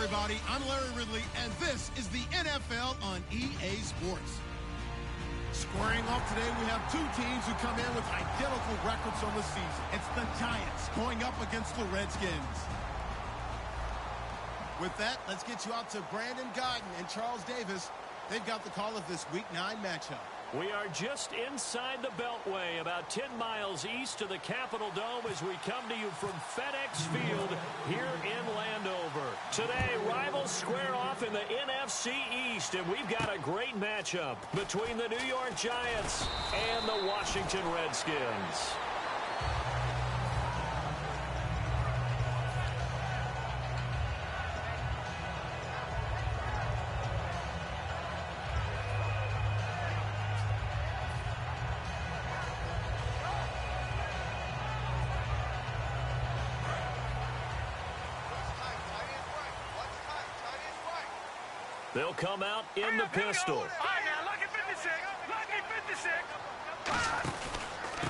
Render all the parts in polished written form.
everybody. I'm Larry Ridley, and this is the NFL on EA Sports. Squaring off today, we have two teams who come in with identical records on the season. It's the Giants going up against the Redskins. With that, let's get you out to Brandon Godden and Charles Davis. They've got the call of this Week 9 matchup. We are just inside the Beltway, about 10 miles east of the Capitol Dome as we come to you from FedEx Field here in Landover. Today, rivals square off in the NFC East, and we've got a great matchup between the New York Giants and the Washington Redskins. They'll come out in the pistol. All right, now, lucky 56. Lucky 56.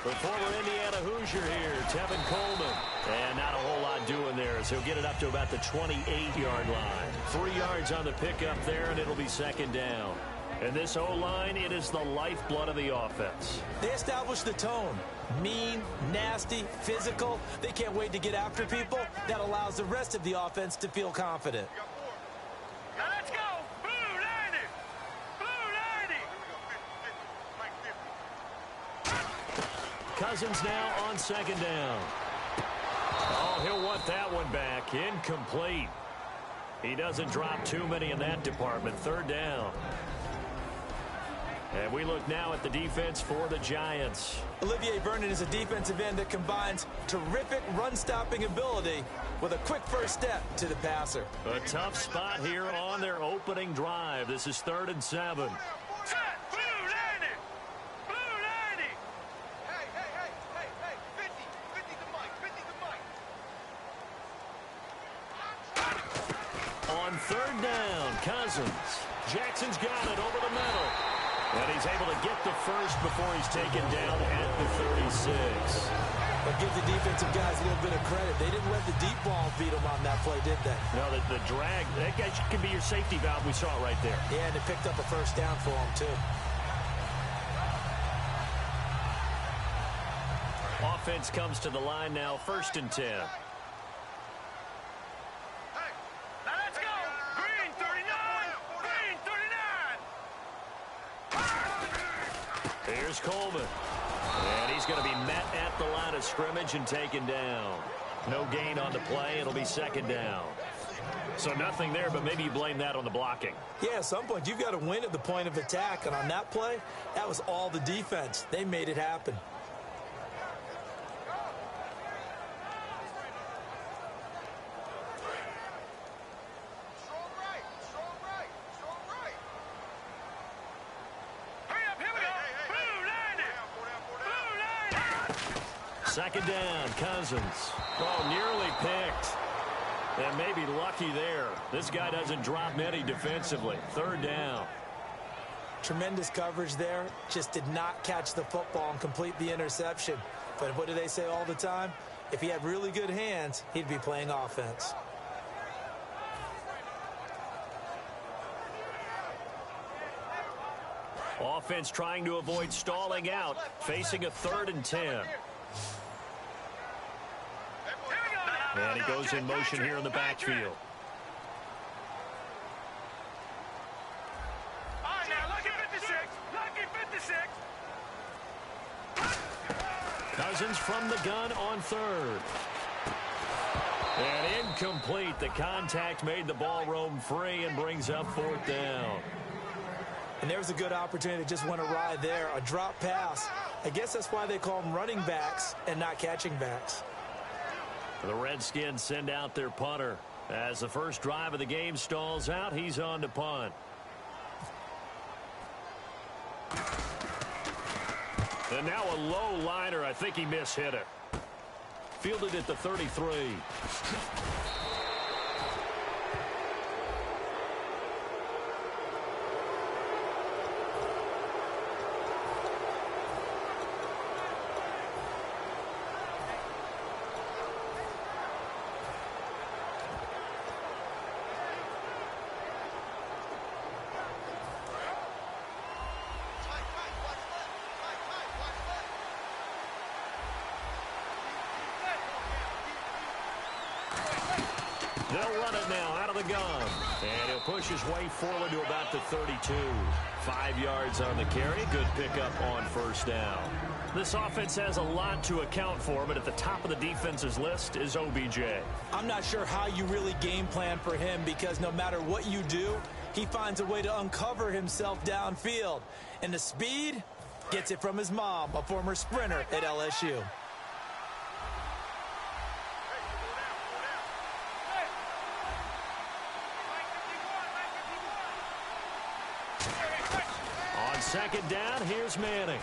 The former Indiana Hoosier here, Tevin Coleman. And not a whole lot doing there, so he'll get it up to about the 28-yard line. 3 yards on the pickup there, and it'll be second down. And this O-line, it is the lifeblood of the offense. They establish the tone. Mean, nasty, physical. They can't wait to get after people. That allows the rest of the offense to feel confident. Now, let's go. Blue 90. Blue 90. Cousins now on second down. Oh, he'll want that one back. Incomplete. He doesn't drop too many in that department. Third down. And we look now at the defense for the Giants. Olivier Vernon is a defensive end that combines terrific run-stopping ability with a quick first step to the passer. A tough spot here on their opening drive. This is 3rd and 7. Set. Blue 90. Blue 90. Hey. 50 the mic. 50 the mic. On 3rd down, Cousins. Jackson's got it over the middle. And he's able to get the first before he's taken down at the 36. But give the defensive guys a little bit of credit. They didn't let the deep ball beat them on that play, did they? No, the drag, that guy could be your safety valve. We saw it right there. Yeah, and it picked up a first down for them, too. Offense comes to the line now, 1st and 10. Here's Coleman. And he's going to be met at the line of scrimmage and taken down. No gain on the play. It'll be second down. So nothing there, but maybe you blame that on the blocking. Yeah, at some point you've got to win at the point of attack. And on that play, that was all the defense. They made it happen. Second down, Cousins. Oh, nearly picked. And maybe lucky there. This guy doesn't drop many defensively. 3rd down. Tremendous coverage there. Just did not catch the football and complete the interception. But what do they say all the time? If he had really good hands, he'd be playing offense. Offense trying to avoid stalling out, facing a 3rd and 10. And he goes in motion here in the backfield. All right, now, lucky 56. Lucky 56. Cousins from the gun on 3rd. And incomplete. The contact made the ball roam free and brings up 4th down. And there's a good opportunity that just went awry there. A drop pass. I guess that's why they call them running backs and not catching backs. The Redskins send out their punter. As the first drive of the game stalls out, he's on to punt. And now a low liner. I think he mishit it. Fielded at the 33. They'll run it now out of the gun. And he'll push his way forward to about the 32. 5 yards on the carry. Good pickup on first down. This offense has a lot to account for, but at the top of the defense's list is OBJ. I'm not sure how you really game plan for him, because no matter what you do, he finds a way to uncover himself downfield. And the speed gets it from his mom, a former sprinter at LSU. On second down, here's Manning.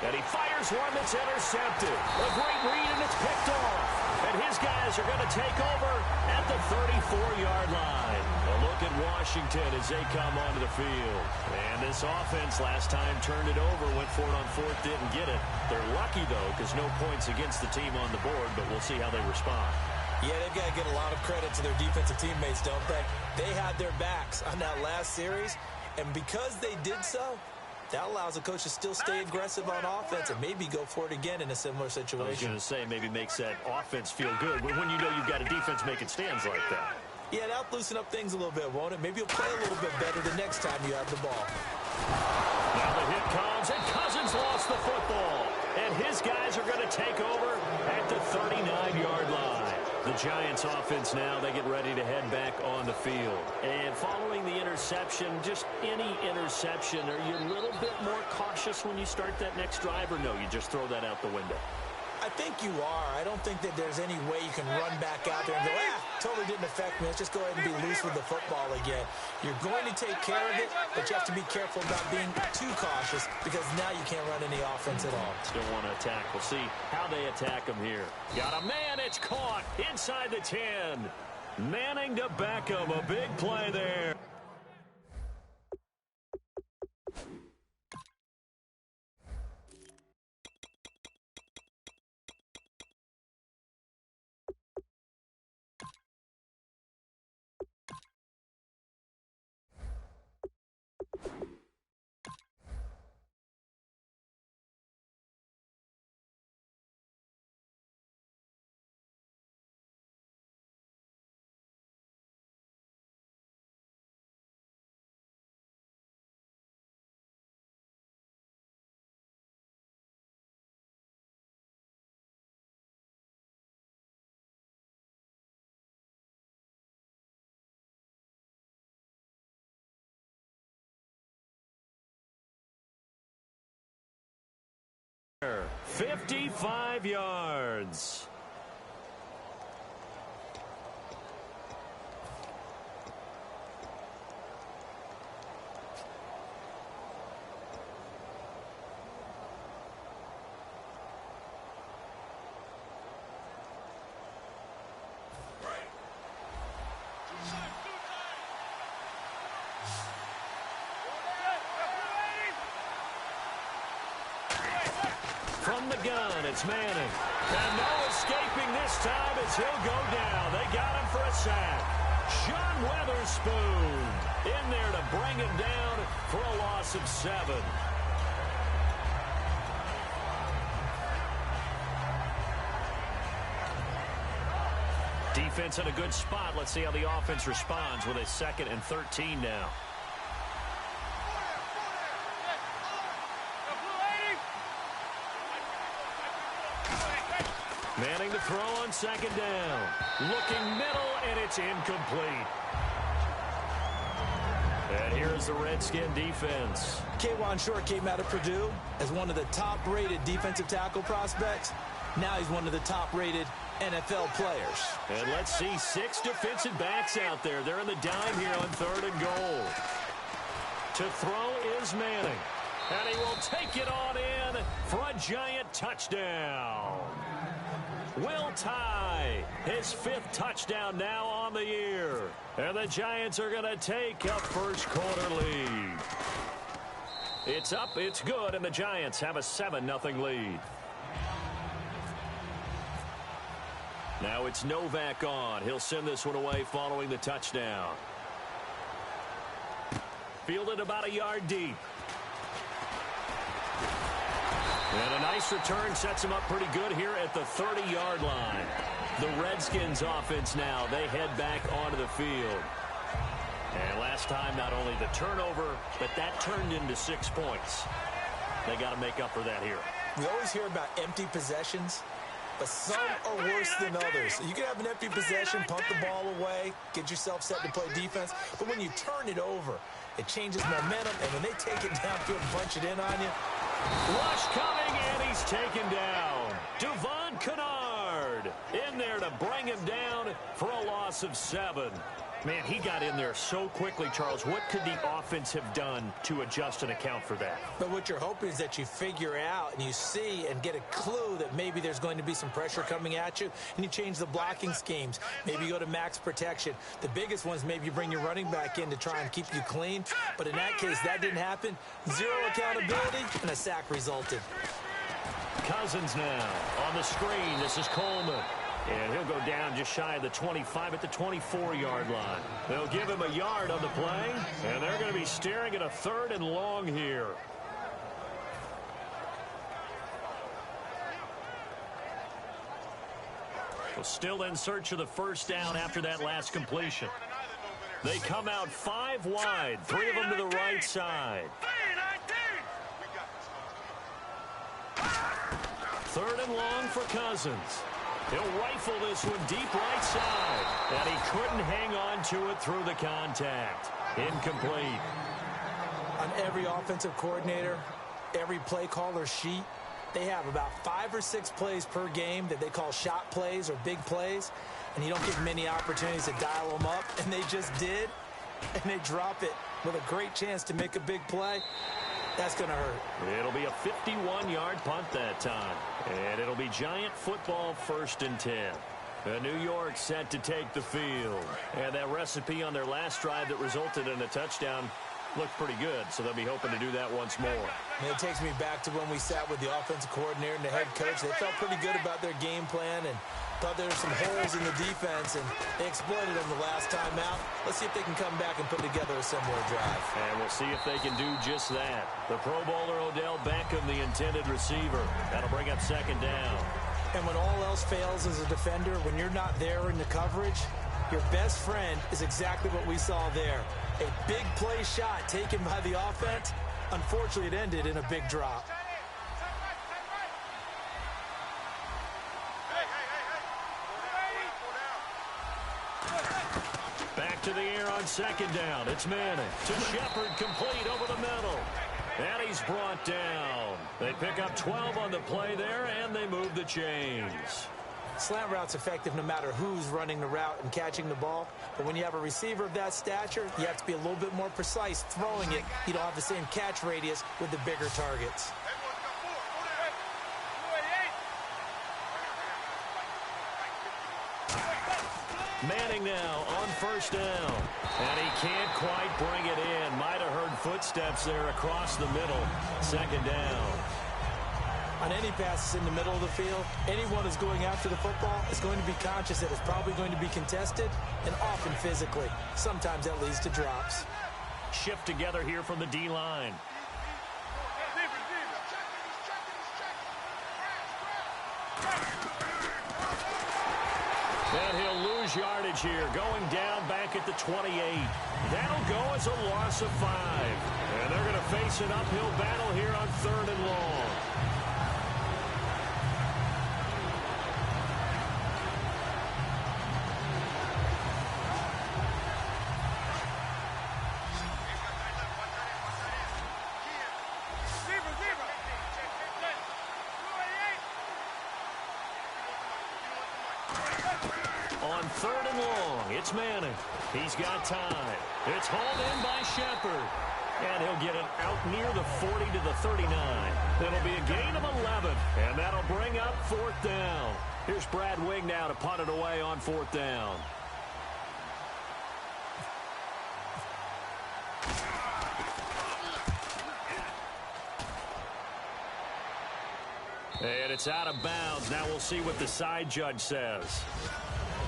And he fires one that's intercepted. A great read, and it's picked off. And his guys are going to take over at the 34-yard line. A look at Washington as they come onto the field. And this offense last time turned it over, went for it on fourth, didn't get it. They're lucky, though, because no points against the team on the board, but we'll see how they respond. Yeah, they've got to get a lot of credit to their defensive teammates, don't they? They had their backs on that last series, and because they did so, that allows the coach to still stay aggressive on offense and maybe go for it again in a similar situation. I was going to say, maybe makes that offense feel good when you know you've got a defense making stands like that. Yeah, that'll loosen up things a little bit, won't it? Maybe you'll play a little bit better the next time you have the ball. Now the hit comes, and Cousins lost the football. And his guys are going to take over at the 39-yard line. The Giants offense now, they get ready to head back on the field. And following the interception, just any interception, are you a little bit more cautious when you start that next drive, or no, you just throw that out the window? I think you are. I don't think that there's any way you can run back out there and go, totally didn't affect me. Let's just go ahead and be loose with the football again. You're going to take care of it, but you have to be careful about being too cautious, because now you can't run any offense at all. Still want to attack. We'll see how they attack him here. Got a man. It's caught inside the 10. Manning to Beckham. A big play there. There, 55 yards. From the gun, it's Manning. And no escaping this time as he'll go down. They got him for a sack. Sean Weatherspoon in there to bring him down for a loss of 7. Defense in a good spot. Let's see how the offense responds with a 2nd and 13 now. Manning to throw on 2nd down. Looking middle, and it's incomplete. And here's the Redskin defense. K'Wan Short came out of Purdue as one of the top-rated defensive tackle prospects. Now he's one of the top-rated NFL players. And let's see 6 defensive backs out there. They're in the dime here on 3rd and goal. To throw is Manning. And he will take it on in for a giant touchdown. Will tie his 5th touchdown now on the year. And the Giants are going to take a first-quarter lead. It's up, it's good, and the Giants have a 7-0 lead. Now it's Novak on. He'll send this one away following the touchdown. Fielded about a yard deep. And a nice return sets him up pretty good here at the 30-yard line. The Redskins offense now, they head back onto the field. And last time, not only the turnover, but that turned into 6 points. They got to make up for that here. We always hear about empty possessions, but some are worse than others. You can have an empty possession, punt the ball away, get yourself set to play defense, but when you turn it over, it changes momentum, and when they take it downfield and punch it in on you. Rush coming, and he's taken down. Devon Kennard in there to bring him down for a loss of 7. Man, he got in there so quickly, Charles. What could the offense have done to adjust and account for that? But what you're hoping is that you figure out and you see and get a clue that maybe there's going to be some pressure coming at you, and you change the blocking schemes. Maybe you go to max protection. The biggest ones, maybe you bring your running back in to try and keep you clean. But in that case, that didn't happen. 0 accountability, and a sack resulted. Cousins now on the screen. This is Coleman. And he'll go down just shy of the 25 at the 24-yard line. They'll give him a yard on the play, and they're going to be staring at a 3rd and long here. Well, still in search of the first down after that last completion. They come out 5 wide, 3 of them to the right side. 3rd and long for Cousins. He'll rifle this one deep right side. And he couldn't hang on to it through the contact. Incomplete. On every offensive coordinator, every play caller sheet, they have about 5 or 6 plays per game that they call shot plays or big plays. And you don't give many opportunities to dial them up. And they just did. And they drop it with a great chance to make a big play. That's going to hurt. It'll be a 51-yard punt that time. And it'll be Giant football 1st and 10. New York set to take the field. And that recipe on their last drive that resulted in a touchdown looked pretty good. So they'll be hoping to do that once more. And it takes me back to when we sat with the offensive coordinator and the head coach. They felt pretty good about their game plan and thought there were some holes in the defense, and they exploited them the last time out. Let's see if they can come back and put together a similar drive. And we'll see if they can do just that. The Pro Bowler Odell Beckham, the intended receiver. That'll bring up 2nd down. And when all else fails as a defender, when you're not there in the coverage, your best friend is exactly what we saw there. A big play shot taken by the offense. Unfortunately, it ended in a big drop. Back to the air on 2nd down. It's Manning to Shepard, complete over the middle. And he's brought down. They pick up 12 on the play there, and they move the chains. Slant route's effective no matter who's running the route and catching the ball. But when you have a receiver of that stature, you have to be a little bit more precise throwing it. You don't have the same catch radius with the bigger targets. Manning now on 1st down. And he can't quite bring it in. Might have heard footsteps there across the middle. 2nd down. On any passes in the middle of the field, anyone who's going after the football is going to be conscious that it's probably going to be contested, and often physically. Sometimes that leads to drops. Shift together here from the D-line. And he'll lose yardage here, going down back at the 28. That'll go as a loss of 5. And they're going to face an uphill battle here on 3rd and long. On 3rd and long, it's Manning. He's got time. It's hauled in by Shepard. And he'll get it out near the 40 to the 39. It'll be a gain of 11, and that'll bring up 4th down. Here's Brad Wing now to punt it away on 4th down. And it's out of bounds. Now we'll see what the side judge says.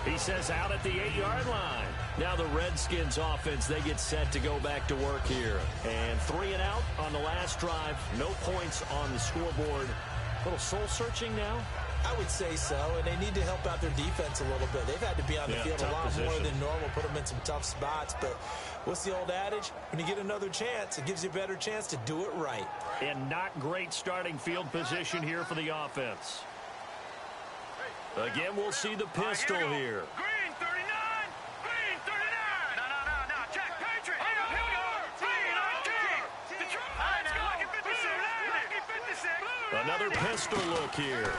He says out at the 8-yard line. Now the Redskins offense, they get set to go back to work here. And 3 and out on the last drive. No points on the scoreboard. A little soul-searching now. I would say so, and they need to help out their defense a little bit. They've had to be on the field a lot more than normal, put them in some tough spots. But what's the old adage? When you get another chance, it gives you a better chance to do it right. And not great starting field position here for the offense. Again, we'll see the pistol here. Green 39! Green 39! No, check. Patriot! Here we go! Green 19! Detroit! Let's go! Lucky 56! Another pistol look here.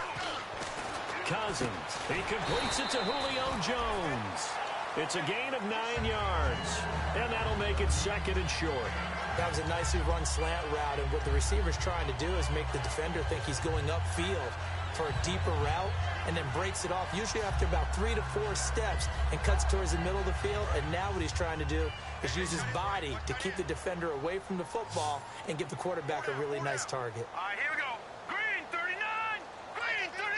Cousins. He completes it to Julio Jones. It's a gain of 9 yards. And that'll make it 2nd and short. That was a nicely run slant route, and what the receiver's trying to do is make the defender think he's going upfield for a deeper route, and then breaks it off, usually after about 3 to 4 steps, and cuts towards the middle of the field. And now what he's trying to do is use his body to keep the defender away from the football and give the quarterback a really nice target. All right, here we go. Green 39! Green 39!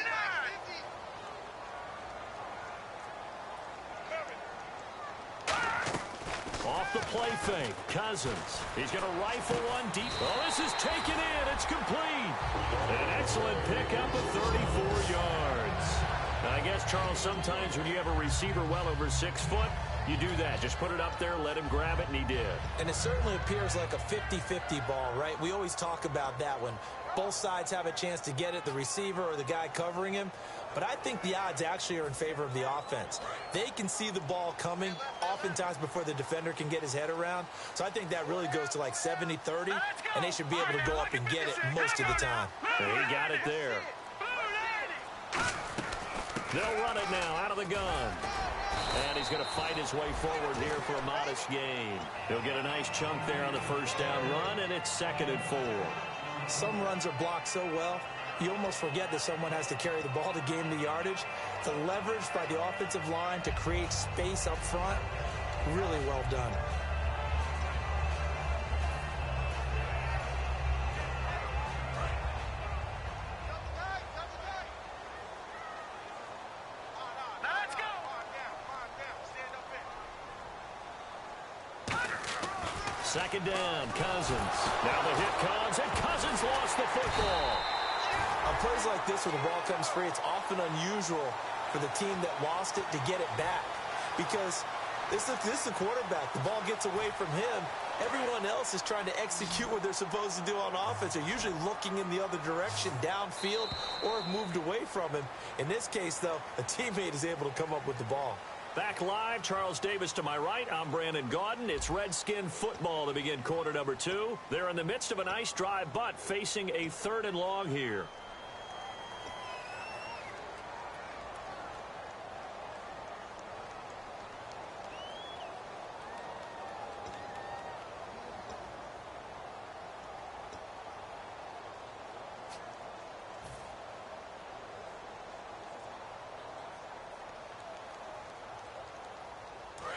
Off the play fake, Cousins. He's going to rifle one deep. Oh, this is taken in. It's complete. An excellent pickup of 34 yards. I guess, Charles, sometimes when you have a receiver well over 6 foot, you do that. Just put it up there, let him grab it, and he did. And it certainly appears like a 50-50 ball, right? We always talk about that when both sides have a chance to get it, the receiver or the guy covering him. But I think the odds actually are in favor of the offense. They can see the ball coming oftentimes before the defender can get his head around. So I think that really goes to like 70-30, and they should be able to go up and get it most of the time. And he got it there. They'll run it now out of the gun. And he's going to fight his way forward here for a modest gain. He'll get a nice chunk there on the first down run, and it's 2nd and 4. Some runs are blocked so well, you almost forget that someone has to carry the ball to gain the yardage. The leverage by the offensive line to create space up front, really well done. Let's go! Second down, Cousins. Now the hit comes, and Cousins lost the football. On plays like this where the ball comes free, it's often unusual for the team that lost it to get it back. Because this is the quarterback. The ball gets away from him. Everyone else is trying to execute what they're supposed to do on offense. They're usually looking in the other direction, downfield, or have moved away from him. In this case, though, a teammate is able to come up with the ball. Back live, Charles Davis to my right. I'm Brandon Gaudin. It's Redskin football to begin quarter number 2. They're in the midst of a nice drive, but facing a 3rd and long here.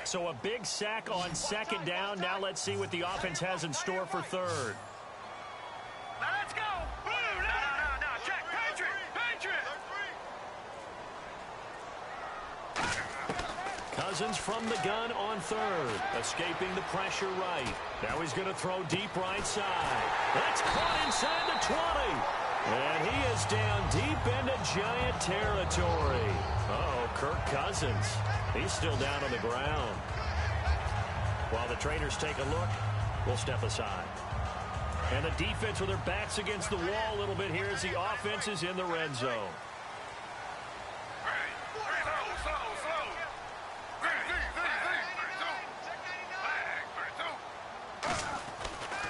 So a big sack on 2nd down. Now let's see what the offense has in store for 3rd. Let's go! Blue! No, check! Patriot! Cousins from the gun on 3rd. Escaping the pressure right. Now he's going to throw deep right side. That's caught inside the 20. And he is down deep into Giant territory. Uh-oh, Kirk Cousins. He's still down on the ground. While the trainers take a look, we'll step aside. And the defense with their backs against the wall a little bit here as the offense is in the red zone.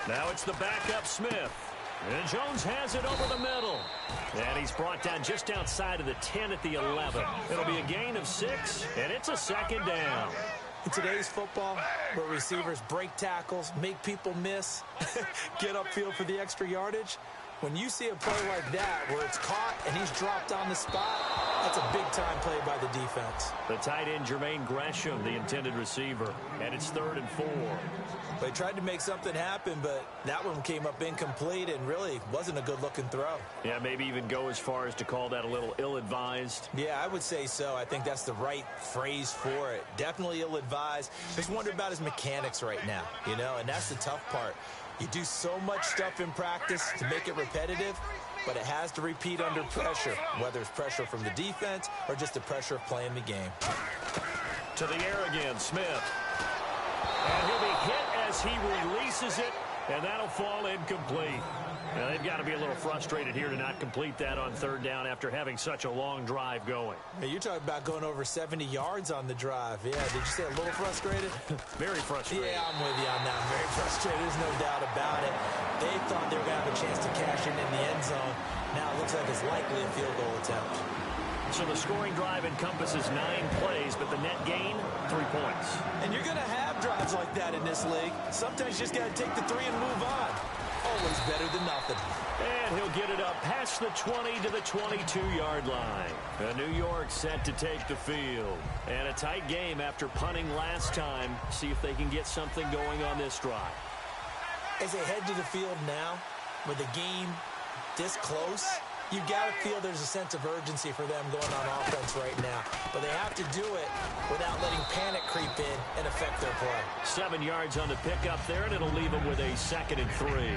Now it's the backup Smith. And Jones has it over the middle. And he's brought down just outside of the 10 at the 11. It'll be a gain of 6, and it's a 2nd down. In today's football, where receivers break tackles, make people miss, get upfield for the extra yardage, when you see a play like that where it's caught and he's dropped on the spot, that's a big-time play by the defense. The tight end, Jermaine Gresham, the intended receiver. And it's 3rd and 4. They tried to make something happen, but that one came up incomplete and really wasn't a good-looking throw. Yeah, maybe even go as far as to call that a little ill-advised. Yeah, I would say so. I think that's the right phrase for it. Definitely ill-advised. Just wonder about his mechanics right now, and that's the tough part. You do so much stuff in practice to make it repetitive, but it has to repeat under pressure, whether it's pressure from the defense or just the pressure of playing the game. To the air again, Smith. And he'll be hit as he releases it, and that'll fall incomplete. Now, they've got to be a little frustrated here to not complete that on third down after having such a long drive going. Hey, you're talking about going over 70 yards on the drive. Yeah, did you say a little frustrated? Very frustrated. Yeah, I'm with you on that. Very frustrated. There's no doubt about it. They thought they were going to have a chance to cash in the end zone. Now it looks like it's likely a field goal attempt. So the scoring drive encompasses 9 plays, but the net gain, 3 points. And you're going to have drives like that in this league. Sometimes you just got to take the 3 and move on. Always better than nothing. And he'll get it up past the 20 to the 22-yard line. New York set to take the field. And a tight game after punting last time. See if they can get something going on this drive. As they head to the field now, with the game this close, you've got to feel there's a sense of urgency for them going on offense right now. But they have to do it without letting panic creep in and affect their play. 7 yards on the pickup there, and it'll leave them with a 2nd and 3.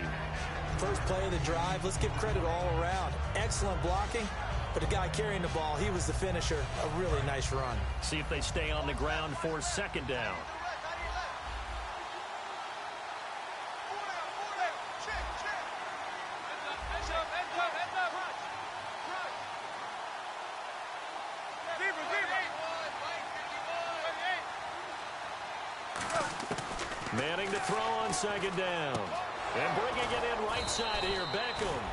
First play of the drive, let's give credit all around. Excellent blocking, but the guy carrying the ball, he was the finisher. A really nice run. See if they stay on the ground for 2nd down. Manning to throw on 2nd down. And bringing it in right side here, Beckham.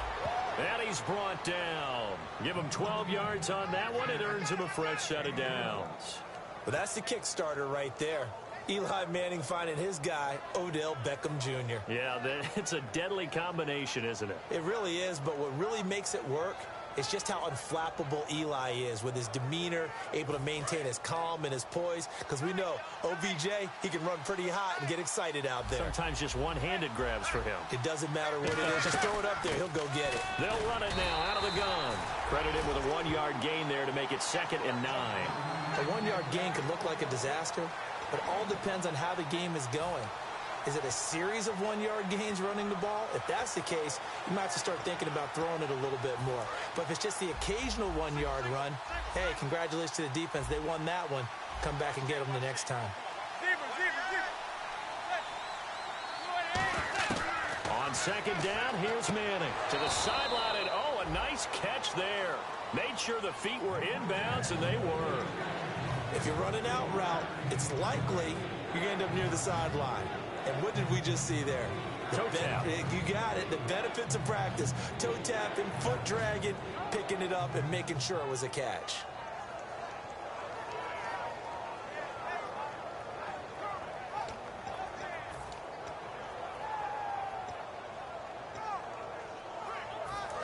And he's brought down. Give him 12 yards on that one. It earns him a fresh set of downs. Well, that's the kickstarter right there. Eli Manning finding his guy, Odell Beckham Jr. Yeah, it's a deadly combination, isn't it? It really is, but what really makes it work is just how unflappable Eli is with his demeanor, able to maintain his calm and his poise, because we know OBJ, he can run pretty hot and get excited out there. Sometimes just one-handed grabs for him. It doesn't matter what it is. Just throw it up there. He'll go get it. They'll run it now out of the gun. Credit him with a 1-yard gain there to make it 2nd and 9. A 1-yard gain could look like a disaster, but it all depends on how the game is going. Is it a series of 1-yard gains running the ball? If that's the case, you might have to start thinking about throwing it a little bit more. But if it's just the occasional 1-yard run, hey, congratulations to the defense. They won that one. Come back and get them the next time. On 2nd down, here's Manning to the sideline, and oh, a nice catch there. Made sure the feet were inbounds, and they were. If you're running out route, it's likely you're going to end up near the sideline. And what did we just see there? Toe tap. You got it. The benefits of practice. Toe tapping, foot dragging, picking it up, and making sure it was a catch.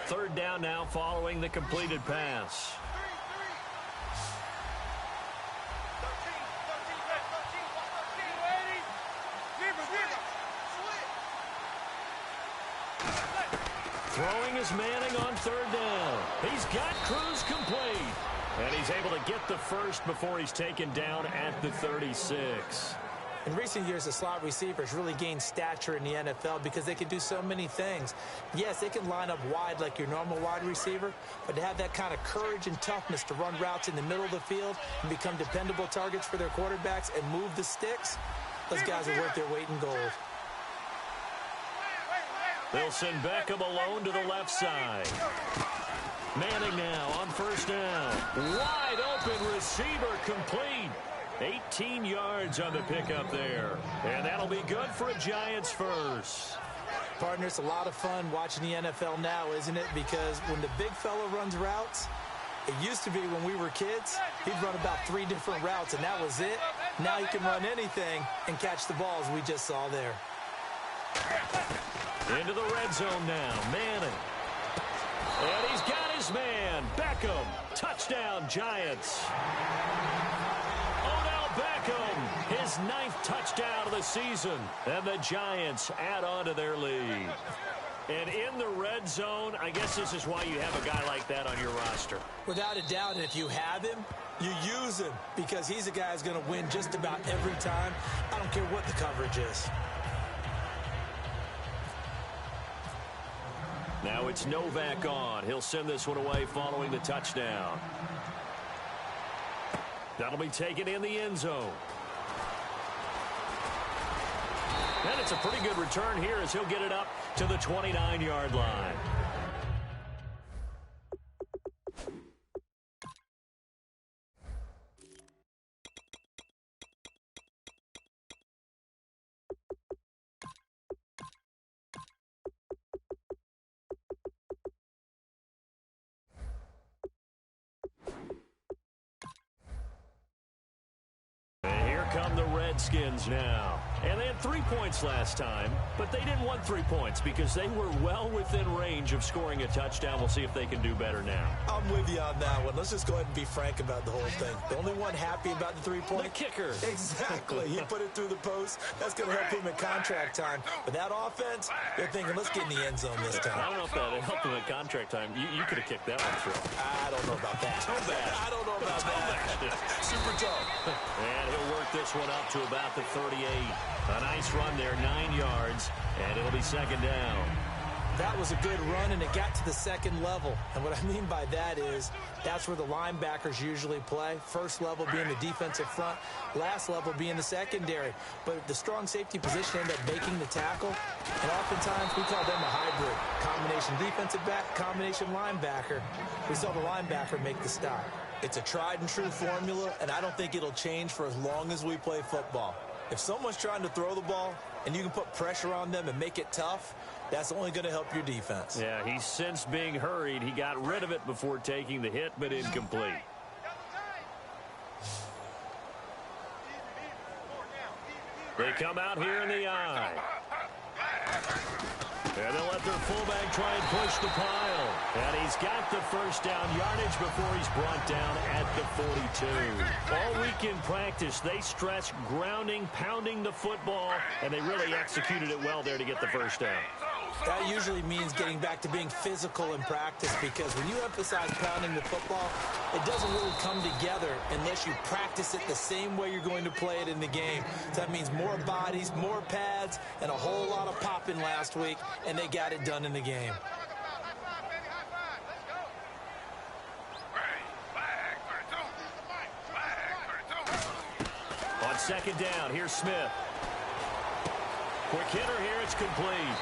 Third down now following the completed pass. Throwing is Manning on 3rd down. He's got Cruz complete. And he's able to get the first before he's taken down at the 36. In recent years, the slot receivers really gained stature in the NFL because they can do so many things. Yes, they can line up wide like your normal wide receiver, but to have that kind of courage and toughness to run routes in the middle of the field and become dependable targets for their quarterbacks and move the sticks, those guys are worth their weight in gold. They'll send Beckham alone to the left side. Manning now on 1st down. Wide open receiver complete. 18 yards on the pickup there. And that'll be good for a Giants first. Partner, it's a lot of fun watching the NFL now, isn't it? Because when the big fella runs routes, it used to be when we were kids, he'd run about 3 different routes, and that was it. Now he can run anything and catch the ball, as we just saw there. Into the red zone now, Manning. And he's got his man, Beckham. Touchdown, Giants. Odell Beckham, his 9th touchdown of the season. And the Giants add on to their lead. And in the red zone, I guess this is why you have a guy like that on your roster. Without a doubt, and if you have him, you use him because he's a guy who's going to win just about every time. I don't care what the coverage is. Now it's Novak on. He'll send this one away following the touchdown. That'll be taken in the end zone. And it's a pretty good return here as he'll get it up to the 29-yard line. Come the Redskins now. And they had 3 points last time, but they didn't want 3 points because they were well within range of scoring a touchdown. We'll see if they can do better now. I'm with you on that one. Let's just go ahead and be frank about the whole thing. The only one happy about the 3-point? The kicker. Exactly. He put it through the post. That's going to help him at contract time. But that offense, they're thinking, let's get in the end zone this time. I don't know if that helped him at contract time. You could have kicked that one through. I don't know about that. I don't know about that. Super tough. And he'll work this one up to about the 38. A nice run there, 9 yards, and it'll be second down. That was a good run, and it got to the second level. And what I mean by that is that's where the linebackers usually play. First level being the defensive front, last level being the secondary. But the strong safety position ended up making the tackle, and oftentimes we call them a hybrid. Combination defensive back, combination linebacker. We saw the linebacker make the stop. It's a tried-and-true formula, and I don't think it'll change for as long as we play football. If someone's trying to throw the ball and you can put pressure on them and make it tough, that's only going to help your defense. Yeah, he's since being hurried. He got rid of it before taking the hit, but incomplete. They come out here in the eye. And they'll let their fullback try and push the pile. And he's got the first down yardage before he's brought down at the 42. All week in practice, they stress grounding, pounding the football, and they really executed it well there to get the first down. That usually means getting back to being physical in practice, because when you emphasize pounding the football, it doesn't really come together unless you practice it the same way you're going to play it in the game. So that means more bodies, more pads, and a whole lot of popping last week, and they got it done in the game. On second down, here's Smith. Quick hitter here, it's complete.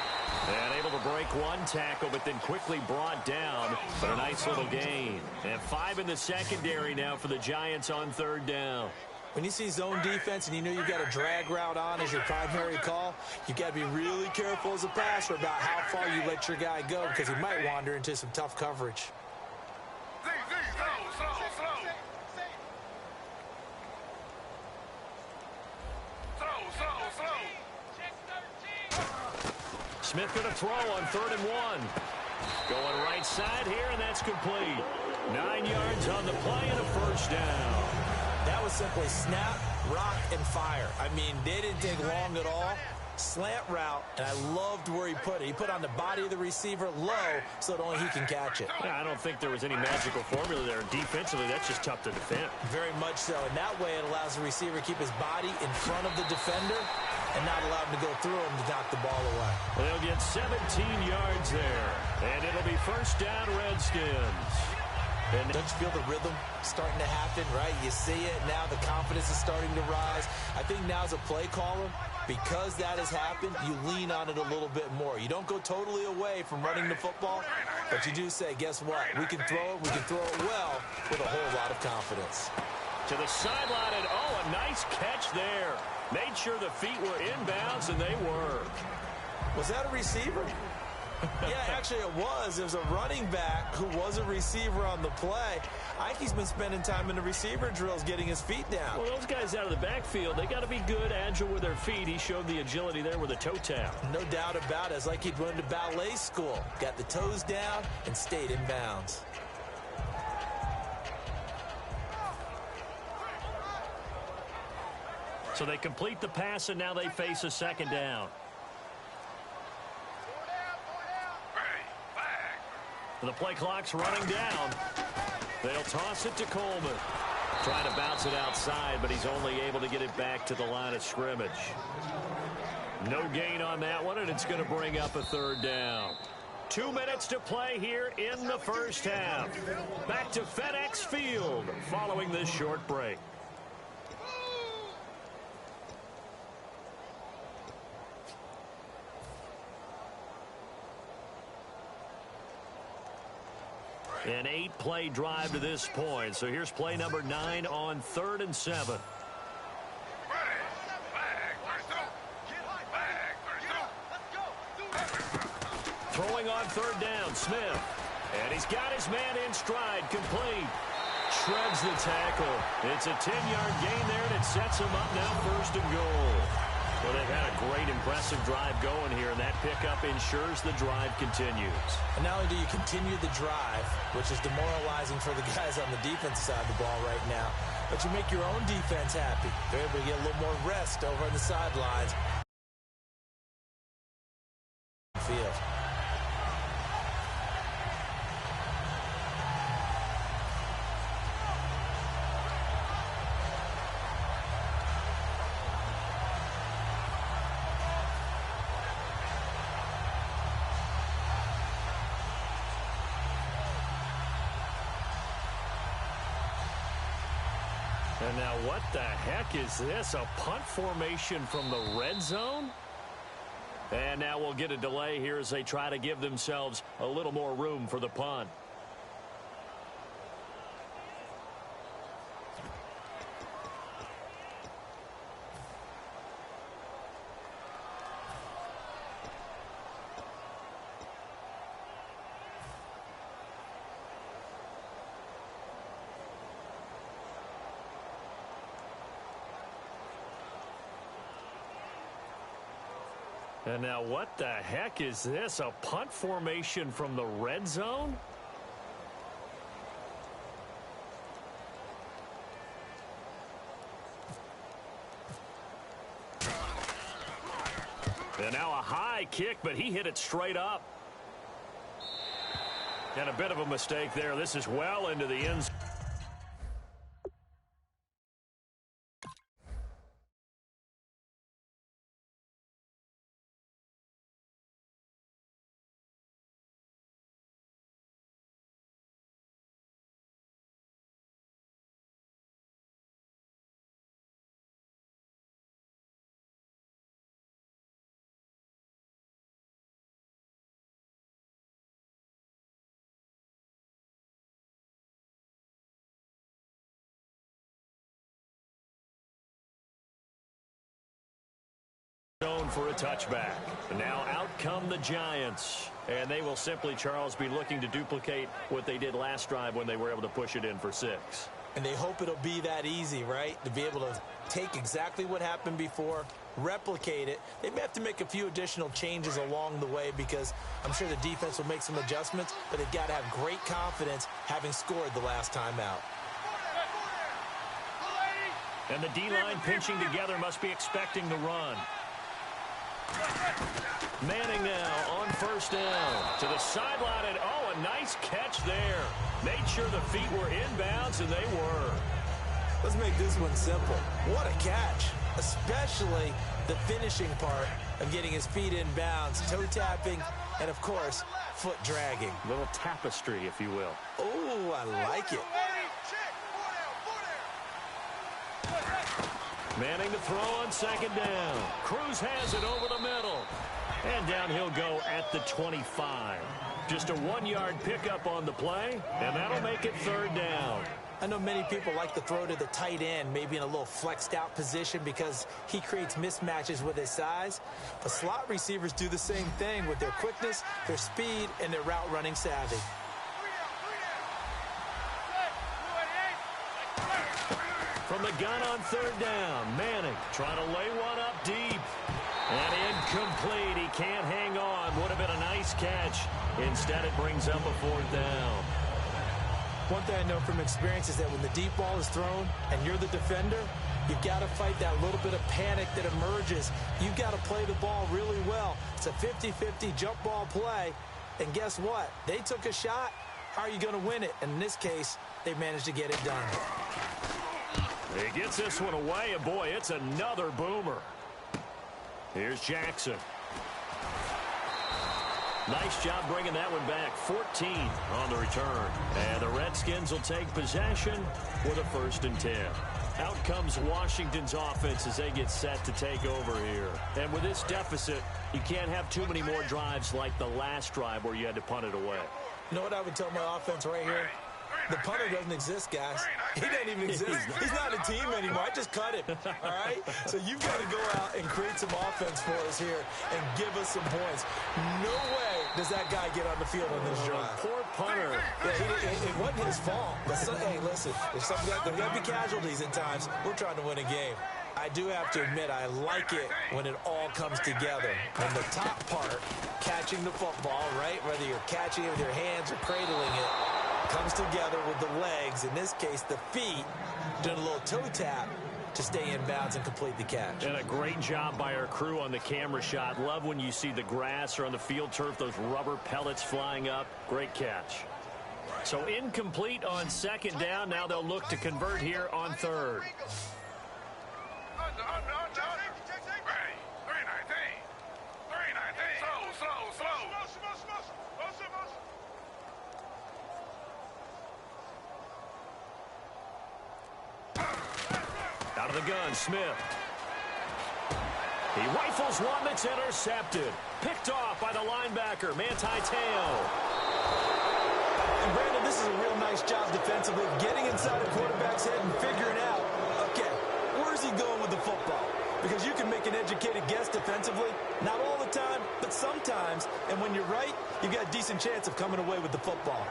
And able to break one tackle, but then quickly brought down. But a nice little gain. And 5 in the secondary now for the Giants on third down. When you see zone defense and you know you've got a drag route on as your primary call, you've got to be really careful as a passer about how far you let your guy go, because he might wander into some tough coverage. Smith going to throw on 3rd and 1. Going right side here, and that's complete. 9 yards on the play and a first down. That was simply snap, rock, and fire. I mean, they didn't take long at all. Slant route, and I loved where he put it. He put on the body of the receiver low so that only he can catch it. Yeah, I don't think there was any magical formula there. Defensively, that's just tough to defend. Very much so. And that way it allows the receiver to keep his body in front of the defender and not allow him to go through him to knock the ball away. They'll get 17 yards there. And it'll be first down, Redskins. And don't you feel the rhythm starting to happen, right? You see it now. The confidence is starting to rise. I think now as a play caller, because that has happened, you lean on it a little bit more. You don't go totally away from running the football, but you do say, guess what? We can throw it. We can throw it well with a whole lot of confidence. To the sideline, and a nice catch there. Made sure the feet were inbounds, and they were. Was that a receiver? Yeah, actually it was. There was a running back who was a receiver on the play. I think he's been spending time in the receiver drills getting his feet down. Well, those guys out of the backfield, they got to be good, agile with their feet. He showed the agility there with a toe tap. No doubt about it. It's like he'd went to ballet school. Got the toes down and stayed in bounds. So they complete the pass, and now they face a second down. The play clock's running down. They'll toss it to Coleman. Trying to bounce it outside, but he's only able to get it back to the line of scrimmage. No gain on that one, and it's going to bring up a third down. 2 minutes to play here in the first half. Back to FedEx Field following this short break. An 8-play drive to this point. So here's play number 9 on 3rd and 7. Throwing on 3rd down, Smith. And he's got his man in stride, complete. Shreds the tackle. It's a 10-yard gain there, and it sets him up now 1st and goal. Well, they've had a great, impressive drive going here, and that pickup ensures the drive continues. And not only do you continue the drive, which is demoralizing for the guys on the defense side of the ball right now, but you make your own defense happy. They're able to get a little more rest over on the sidelines. Field. And now what the heck is this? A punt formation from the red zone? And now we'll get a delay here as they try to give themselves a little more room for the punt. And now what the heck is this? A punt formation from the red zone? And now a high kick, but he hit it straight up. And a bit of a mistake there. This is well into the end zone. For a touchback. Now out come the Giants. And they will simply, Charles, be looking to duplicate what they did last drive when they were able to push it in for 6. And they hope it'll be that easy, right? To be able to take exactly what happened before, replicate it. They may have to make a few additional changes along the way because I'm sure the defense will make some adjustments, but they've got to have great confidence having scored the last time out. And the D-line pinching together must be expecting the run. Manning now on 1st down to the sideline, and oh, a nice catch there. Made sure the feet were inbounds, and they were. Let's make this one simple. What a catch, especially the finishing part of getting his feet inbounds, toe tapping, and of course, foot dragging. A little tapestry, if you will. Oh, I like it. Manning to throw on 2nd down. Cruz has it over the middle. And down he'll go at the 25. Just a 1-yard pickup on the play, and that'll make it 3rd down. I know many people like to throw to the tight end, maybe in a little flexed out position because he creates mismatches with his size. But slot receivers do the same thing with their quickness, their speed, and their route running savvy. From the gun on 3rd down, Manning trying to lay one up deep. And incomplete. He can't hang on. Would have been a nice catch. Instead, it brings up a 4th down. One thing I know from experience is that when the deep ball is thrown and you're the defender, you've got to fight that little bit of panic that emerges. You've got to play the ball really well. It's a 50-50 jump ball play. And guess what? They took a shot. How are you going to win it? And in this case, they managed to get it done. He gets this one away, and boy, it's another boomer. Here's Jackson. Nice job bringing that one back. 14 on the return. And the Redskins will take possession with a 1st and 10. Out comes Washington's offense as they get set to take over here. And with this deficit, you can't have too many more drives like the last drive where you had to punt it away. You know what I would tell my offense right here? The punter doesn't exist, guys. He doesn't even exist. He's not a team anymore. I just cut him, all right? So you've got to go out and create some offense for us here and give us some points. No way does that guy get on the field on this drive. Poor punter. Yeah, it wasn't his fault. But hey, listen, there's going to be casualties at times. We're trying to win a game. I do have to admit, I like it when it all comes together. And the top part, catching the football, right, whether you're catching it with your hands or cradling it, comes together with the legs, in this case the feet, doing a little toe tap to stay in bounds and complete the catch. And a great job by our crew on the camera shot. Love when you see the grass or on the field turf, those rubber pellets flying up. Great catch. So incomplete on 2nd down. Now they'll look to convert here on 3rd. Out of the gun, Smith. He rifles one that's intercepted. Picked off by the linebacker, Manti Te'o. And Brandon, this is a real nice job defensively, getting inside a quarterback's head and figuring out, okay, where's he going with the football? Because you can make an educated guess defensively, not all the time, but sometimes. And when you're right, you've got a decent chance of coming away with the football.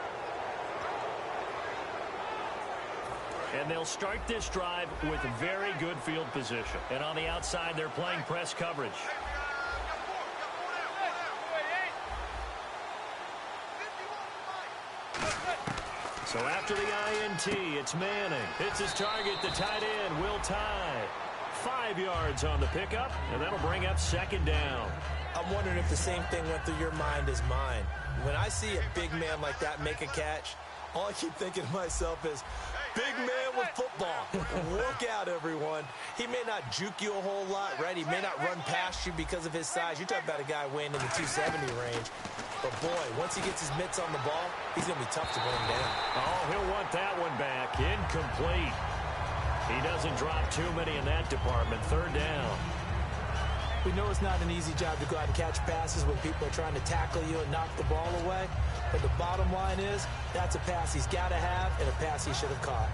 And they'll start this drive with very good field position. And on the outside, they're playing press coverage. So after the INT, it's Manning. It's his target, the tight end, Will Tye. 5 yards on the pickup, and that'll bring up 2nd down. I'm wondering if the same thing went through your mind as mine. When I see a big man like that make a catch, all I keep thinking to myself is, big man with football. Work out, everyone. He may not juke you a whole lot, right? He may not run past you because of his size. You're talking about a guy weighing in the 270 range. But, boy, once he gets his mitts on the ball, he's going to be tough to bring down. Oh, he'll want that one back. Incomplete. He doesn't drop too many in that department. 3rd down. We know it's not an easy job to go out and catch passes when people are trying to tackle you and knock the ball away. But the bottom line is, that's a pass he's got to have and a pass he should have caught.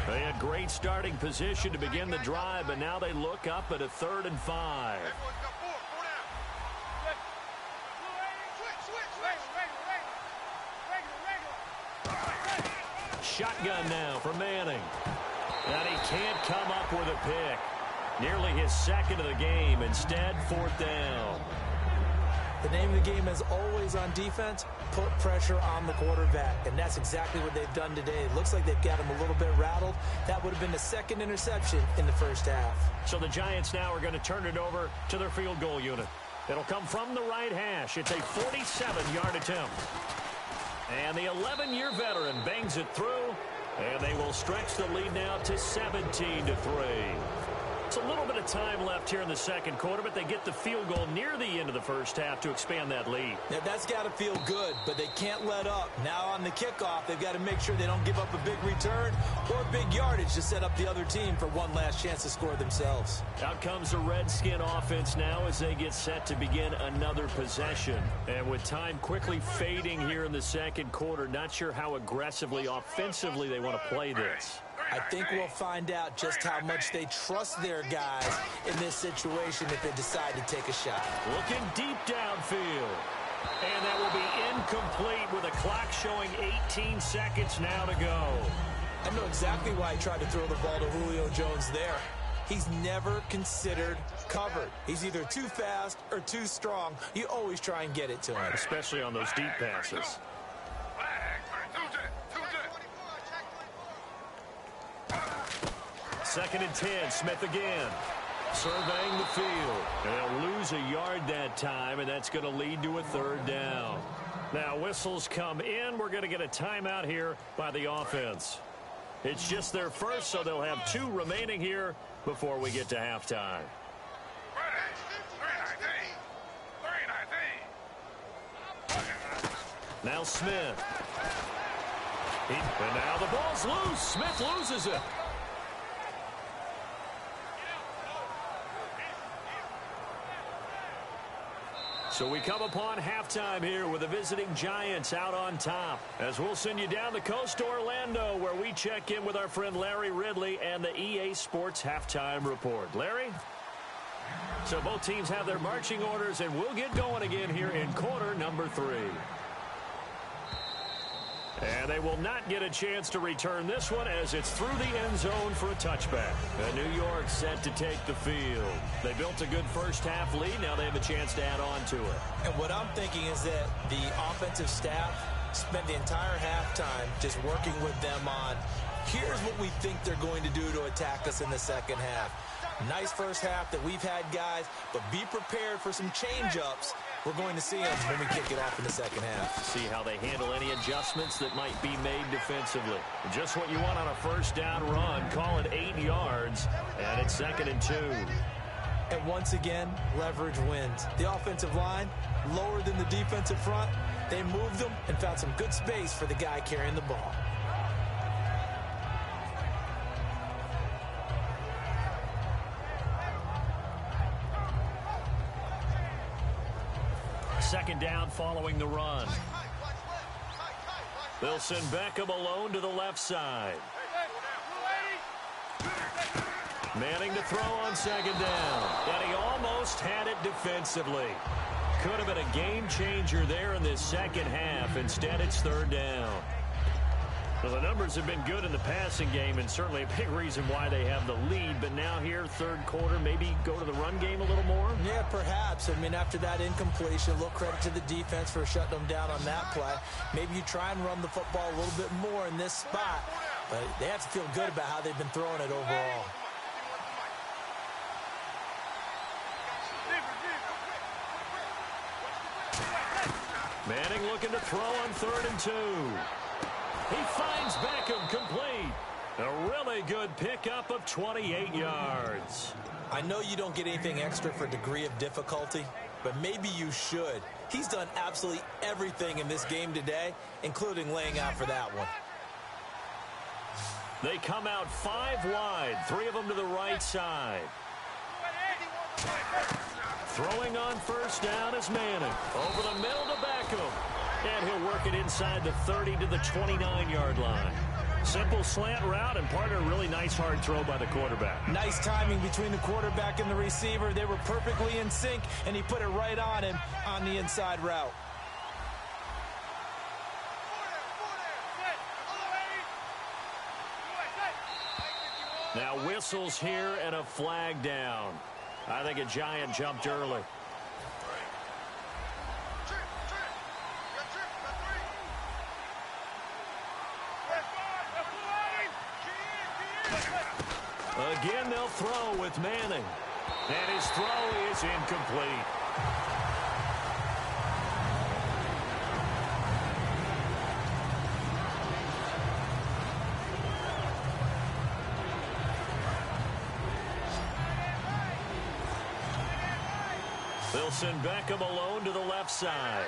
They had great starting position to begin the drive, but now they look up at a 3rd and 5. Shotgun now for Manning. And he can't come up with a pick. Nearly his 2nd of the game. Instead, 4th down. The name of the game is always on defense, put pressure on the quarterback. And that's exactly what they've done today. It looks like they've got him a little bit rattled. That would have been the 2nd interception in the 1st half. So the Giants now are going to turn it over to their field goal unit. It'll come from the right hash. It's a 47-yard attempt. And the 11-year veteran bangs it through, and they will stretch the lead now to 17-3. It's a little bit of time left here in the 2nd quarter, but they get the field goal near the end of the 1st half to expand that lead. Now, that's got to feel good, but they can't let up. Now on the kickoff, they've got to make sure they don't give up a big return or big yardage to set up the other team for one last chance to score themselves. Out comes the Redskin offense now as they get set to begin another possession. And with time quickly fading here in the 2nd quarter, not sure how aggressively, offensively they want to play this. I think we'll find out just how much they trust their guys in this situation if they decide to take a shot. Looking deep downfield. And that will be incomplete with a clock showing 18 seconds now to go. I know exactly why he tried to throw the ball to Julio Jones there. He's never considered covered. He's either too fast or too strong. You always try and get it to him. Especially on those deep passes. 2nd and 10, Smith again. Surveying the field. They'll lose a yard that time, and that's going to lead to a 3rd down. Now, whistles come in. We're going to get a timeout here by the offense. It's just their first, so they'll have 2 remaining here before we get to halftime. Now Smith. And now the ball's loose. Smith loses it. So we come upon halftime here with the visiting Giants out on top. As we'll send you down the coast to Orlando, where we check in with our friend Larry Ridley and the EA Sports Halftime Report. Larry? So both teams have their marching orders, and we'll get going again here in quarter number 3. And they will not get a chance to return this one as it's through the end zone for a touchback. And New York set to take the field. They built a good first-half lead. Now they have a chance to add on to it. And what I'm thinking is that the offensive staff spent the entire halftime just working with them on, here's what we think they're going to do to attack us in the second half. Nice first half that we've had, guys, but be prepared for some change-ups. We're going to see them when we kick it off in the second half. See how they handle any adjustments that might be made defensively. Just what you want on a first down run. Call it 8 yards, and it's 2nd and 2. And once again, leverage wins. The offensive line, lower than the defensive front. They moved them and found some good space for the guy carrying the ball. Second down following the run. They'll send Beckham alone to the left side. Manning to throw on second down. And he almost had it defensively. Could have been a game changer there in this second half. Instead, it's 3rd down. Well, the numbers have been good in the passing game, and certainly a big reason why they have the lead. But now here, third quarter, maybe go to the run game a little more? Yeah, perhaps. I mean, after that incompletion, a little credit to the defense for shutting them down on that play. Maybe you try and run the football a little bit more in this spot. But they have to feel good about how they've been throwing it overall. Manning looking to throw on 3rd and 2. He finds Beckham complete. A really good pickup of 28 yards. I know you don't get anything extra for degree of difficulty, but maybe you should. He's done absolutely everything in this game today, including laying out for that one. They come out 5 wide, 3 of them to the right side. Throwing on first down is Manning. Over the middle to Beckham. And he'll work it inside the 30 to the 29-yard line. Simple slant route, and part of a really nice hard throw by the quarterback. Nice timing between the quarterback and the receiver. They were perfectly in sync, and he put it right on him on the inside route. Now whistles here and a flag down. I think a Giant jumped early. Again, they'll throw with Manning. And his throw is incomplete. They'll send Beckham alone to the left side.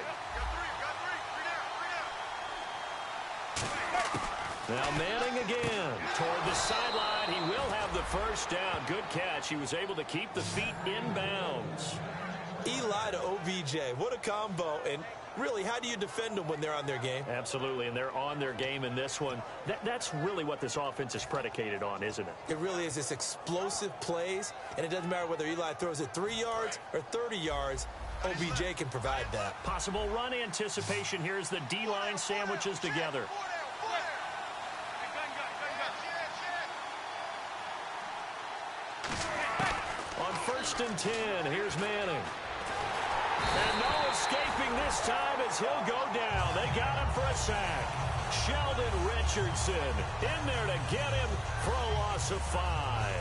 Now Manning again toward the sideline. He will have the first down. Good catch. He was able to keep the feet in bounds. Eli to OBJ. What a combo. And really, how do you defend them when they're on their game? Absolutely, and they're on their game in this one. That's really what this offense is predicated on, isn't it? It really is. It's explosive plays, and it doesn't matter whether Eli throws it 3 yards or 30 yards. OBJ can provide that. Possible run anticipation. Here's the D-line sandwiches together. On 1st and 10, here's Manning. And no escaping this time as he'll go down. They got him for a sack. Sheldon Richardson in there to get him for a loss of 5.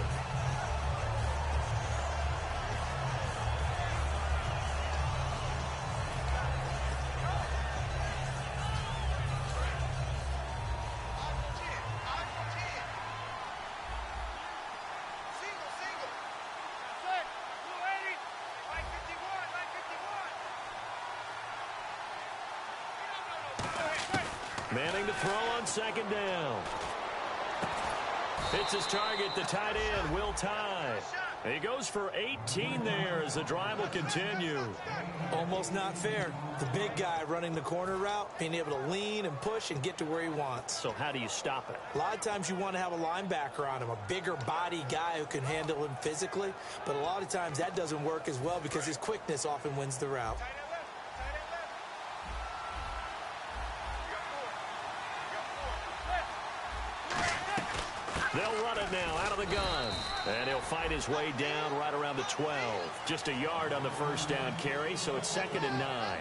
Manning to throw on second down. Hits his target, the tight end, Will Tye. He goes for 18 there as the drive will continue. Almost not fair. The big guy running the corner route, being able to lean and push and get to where he wants. So how do you stop it? A lot of times you want to have a linebacker on him, a bigger body guy who can handle him physically. But a lot of times that doesn't work as well because his quickness often wins the route. They'll run it now out of the gun. And he'll fight his way down right around the 12. Just a yard on the first down carry, so it's 2nd and 9.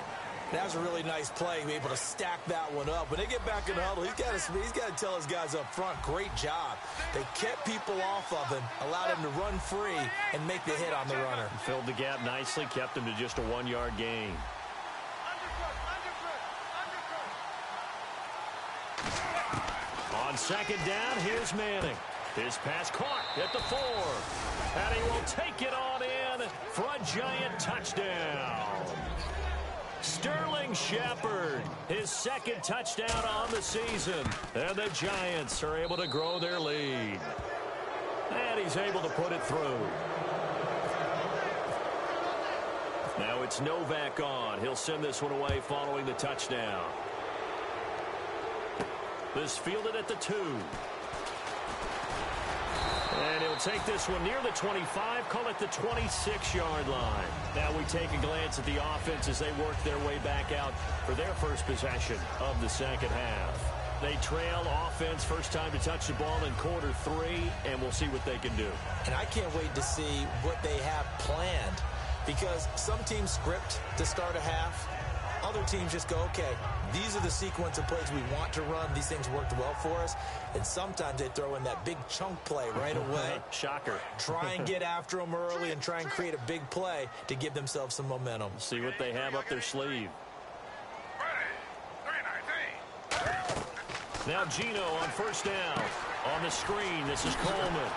That was a really nice play, able to stack that one up. When they get back in the huddle, he's got to tell his guys up front, great job. They kept people off of him, allowed him to run free, and make the hit on the runner. Filled the gap nicely, kept him to just a 1-yard gain. On second down, here's Manning. His pass caught at the 4. And he will take it on in for a giant touchdown. Sterling Shepard, his 2nd touchdown on the season. And the Giants are able to grow their lead. And he's able to put it through. Now it's Novak on. He'll send this one away following the touchdown. This fielded at the 2. And he'll take this one near the 25, call it the 26-yard line. Now we take a glance at the offense as they work their way back out for their first possession of the second half. They trail offense, first time to touch the ball in quarter 3, and we'll see what they can do. And I can't wait to see what they have planned because some teams script to start a half. Other teams just go, okay, these are the sequence of plays we want to run. These things worked well for us. And sometimes they throw in that big chunk play right away. Shocker. Try and get after them early and try and create a big play to give themselves some momentum. See what they have up their sleeve. Now Gino on first down. On the screen, this is Coleman.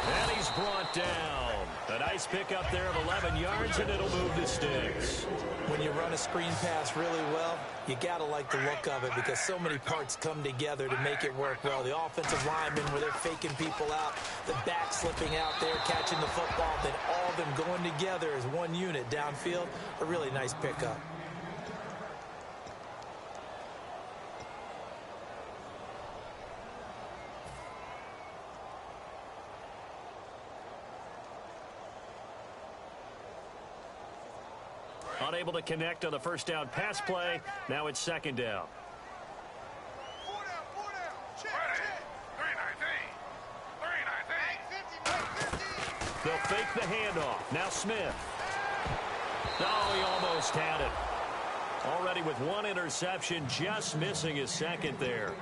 And he's brought down. A nice pickup there of 11 yards, and it'll move the sticks. When you run a screen pass really well, you got to like the look of it because so many parts come together to make it work well. The offensive linemen where they're faking people out, the back slipping out there, catching the football, then all of them going together as one unit downfield. A really nice pickup. Unable to connect on the first down pass play. Now it's second down. They'll fake the handoff. Now Smith. Oh, he almost had it. Already with one interception, just missing his second there.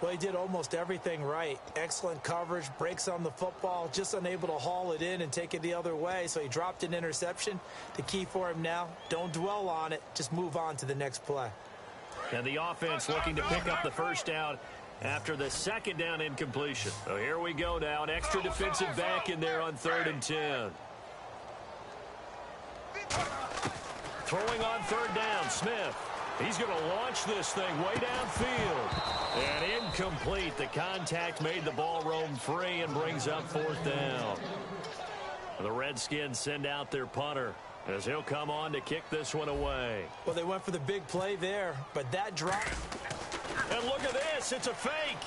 Well, he did almost everything right. Excellent coverage, breaks on the football, just unable to haul it in and take it the other way. So he dropped an interception. The key for him now, don't dwell on it. Just move on to the next play. And the offense looking to pick up the first down after the second down incompletion. So here we go now. An extra defensive back in there on 3rd and 10. Throwing on 3rd down, Smith. He's going to launch this thing way downfield. And incomplete. The contact made the ball roam free and brings up 4th down. The Redskins send out their punter as he'll come on to kick this one away. Well, they went for the big play there, but that drop. And look at this. It's a fake.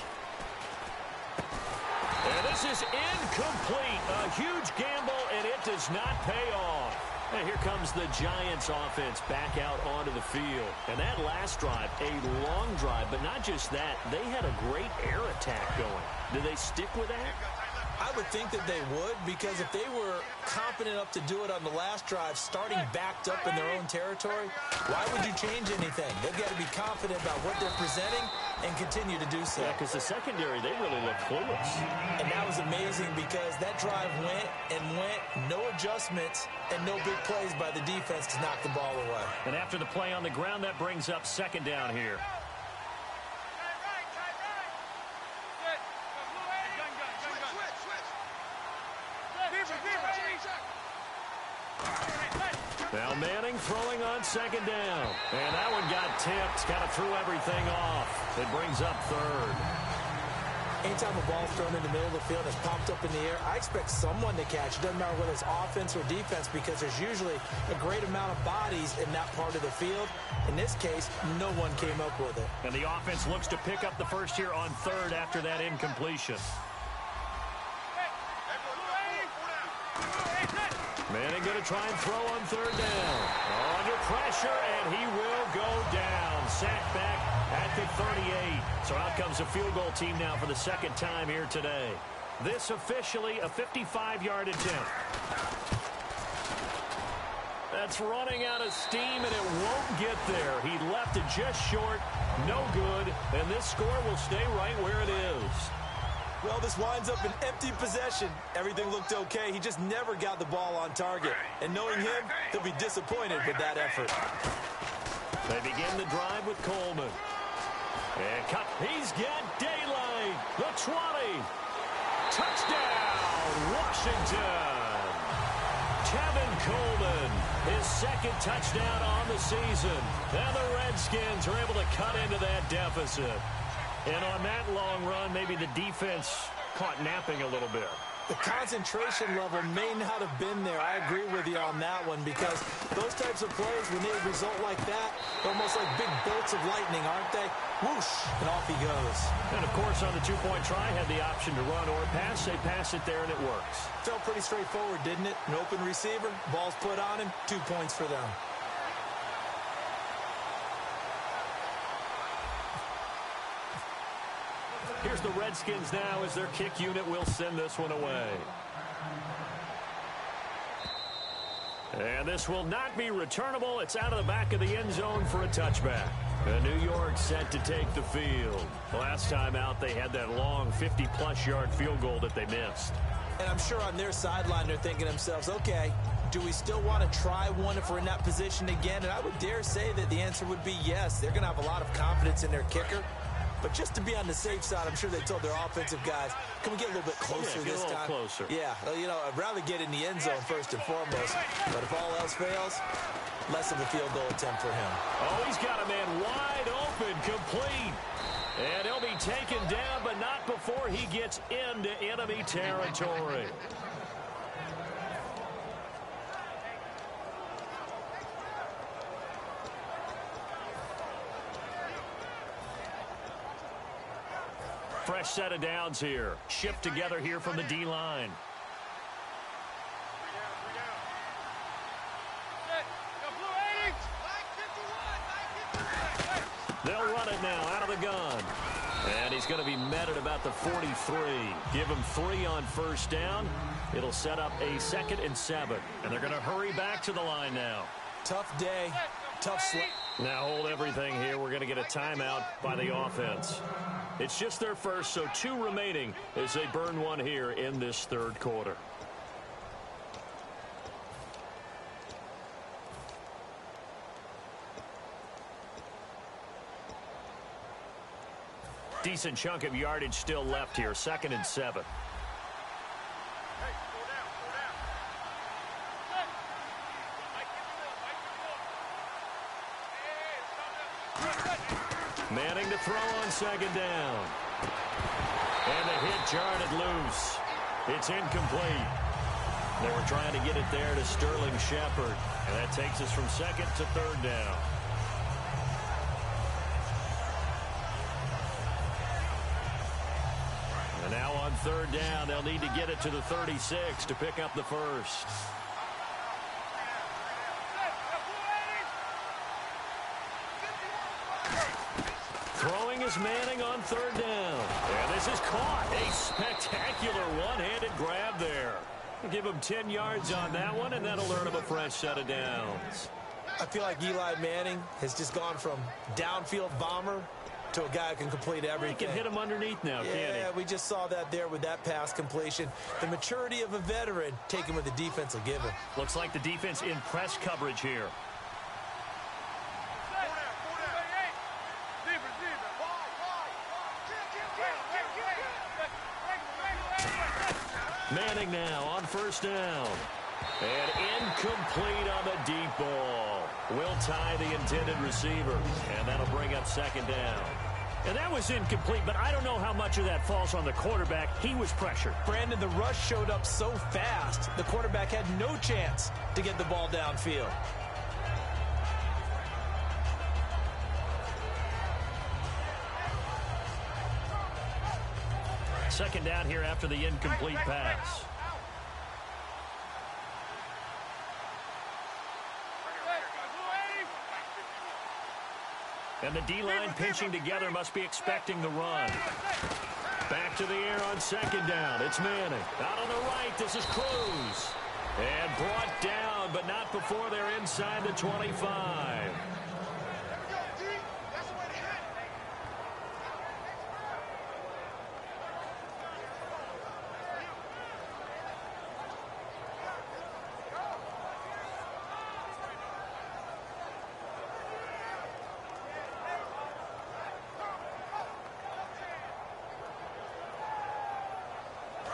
And this is incomplete. A huge gamble, and it does not pay off. And here comes the Giants offense back out onto the field. And that last drive, a long drive, but not just that. They had a great air attack going. Do they stick with that? I would think that they would, because if they were confident enough to do it on the last drive, starting backed up in their own territory, why would you change anything? They've got to be confident about what they're presenting and continue to do so. Yeah, because the secondary, they really looked clueless. And that was amazing because that drive went and went, no adjustments, and no big plays by the defense to knock the ball away. And after the play on the ground, that brings up second down here. Now Manning throwing on second down. And that one got tipped. Kind of threw everything off. It brings up third. Anytime a ball's thrown in the middle of the field and it's popped up in the air, I expect someone to catch. It doesn't matter whether it's offense or defense because there's usually a great amount of bodies in that part of the field. In this case, no one came up with it. And the offense looks to pick up the first here on third after that incompletion. Manning going to try and throw on third down. Under pressure, and he will go down. Sacked back at the 38. So out comes a field goal team now for the second time here today. This officially a 55-yard attempt. That's running out of steam, and it won't get there. He left it just short. No good, and this score will stay right where it is. Well, this winds up an empty possession. Everything looked okay. He just never got the ball on target. And knowing him, he'll be disappointed with that effort. They begin the drive with Coleman. And cut. He's got daylight. The 20. Touchdown, Washington. Kevin Coleman, his second touchdown on the season. And the Redskins are able to cut into that deficit. And on that long run, maybe the defense caught napping a little bit. The concentration level may not have been there. I agree with you on that one because those types of plays, when they result like that, they're almost like big bolts of lightning, aren't they? Whoosh, and off he goes. And, of course, on the two-point try, had the option to run or pass. They pass it there, and it works. Felt pretty straightforward, didn't it? An open receiver, ball's put on him, 2 points for them. Here's the Redskins now as their kick unit will send this one away. And this will not be returnable. It's out of the back of the end zone for a touchback. And New York set to take the field. Last time out, they had that long 50-plus yard field goal that they missed. And I'm sure on their sideline, they're thinking to themselves, okay, do we still want to try one if we're in that position again? And I would dare say that the answer would be yes. They're going to have a lot of confidence in their kicker. But just to be on the safe side, I'm sure they told their offensive guys, can we get a little bit closer this time? Get a little closer. Yeah, you know, I'd rather get in the end zone first and foremost. But if all else fails, less of a field goal attempt for him. Oh, he's got a man wide open, complete. And he'll be taken down, but not before he gets into enemy territory. Fresh set of downs here. Shipped together here from the D-line. They'll run it now out of the gun. And he's going to be met at about the 43. Give him 3 on first down. It'll set up a 2nd and 7. And they're going to hurry back to the line now. Tough day. Tough slip. Now hold everything here. We're going to get a timeout by the offense. It's just their first, so 2 remaining as they burn one here in this third quarter. Decent chunk of yardage still left here. 2nd and 7. Manning to throw on 2nd down. And the hit jarred it loose. It's incomplete. They were trying to get it there to Sterling Shepard. And that takes us from 2nd to 3rd down. And now on 3rd down, they'll need to get it to the 36 to pick up the first. Throwing is Manning on 3rd down. And this is caught. A spectacular one-handed grab there. Give him 10 yards on that one, and that'll earn him a fresh set of downs. I feel like Eli Manning has just gone from downfield bomber to a guy who can complete everything. He can hit him underneath now, can't he? Yeah, we just saw that there with that pass completion. The maturity of a veteran taken with the defense will give him. Looks like the defense in press coverage here. Manning now on 1st down. And incomplete on the deep ball. Will tie the intended receiver, and that'll bring up second down. And that was incomplete, but I don't know how much of that falls on the quarterback. He was pressured. Brandon, the rush showed up so fast, the quarterback had no chance to get the ball downfield. Second down here after the incomplete pass. And the D-line pinching together must be expecting the run. Back to the air on second down. It's Manning. Out on the right, this is Cruz. And brought down, but not before they're inside the 25.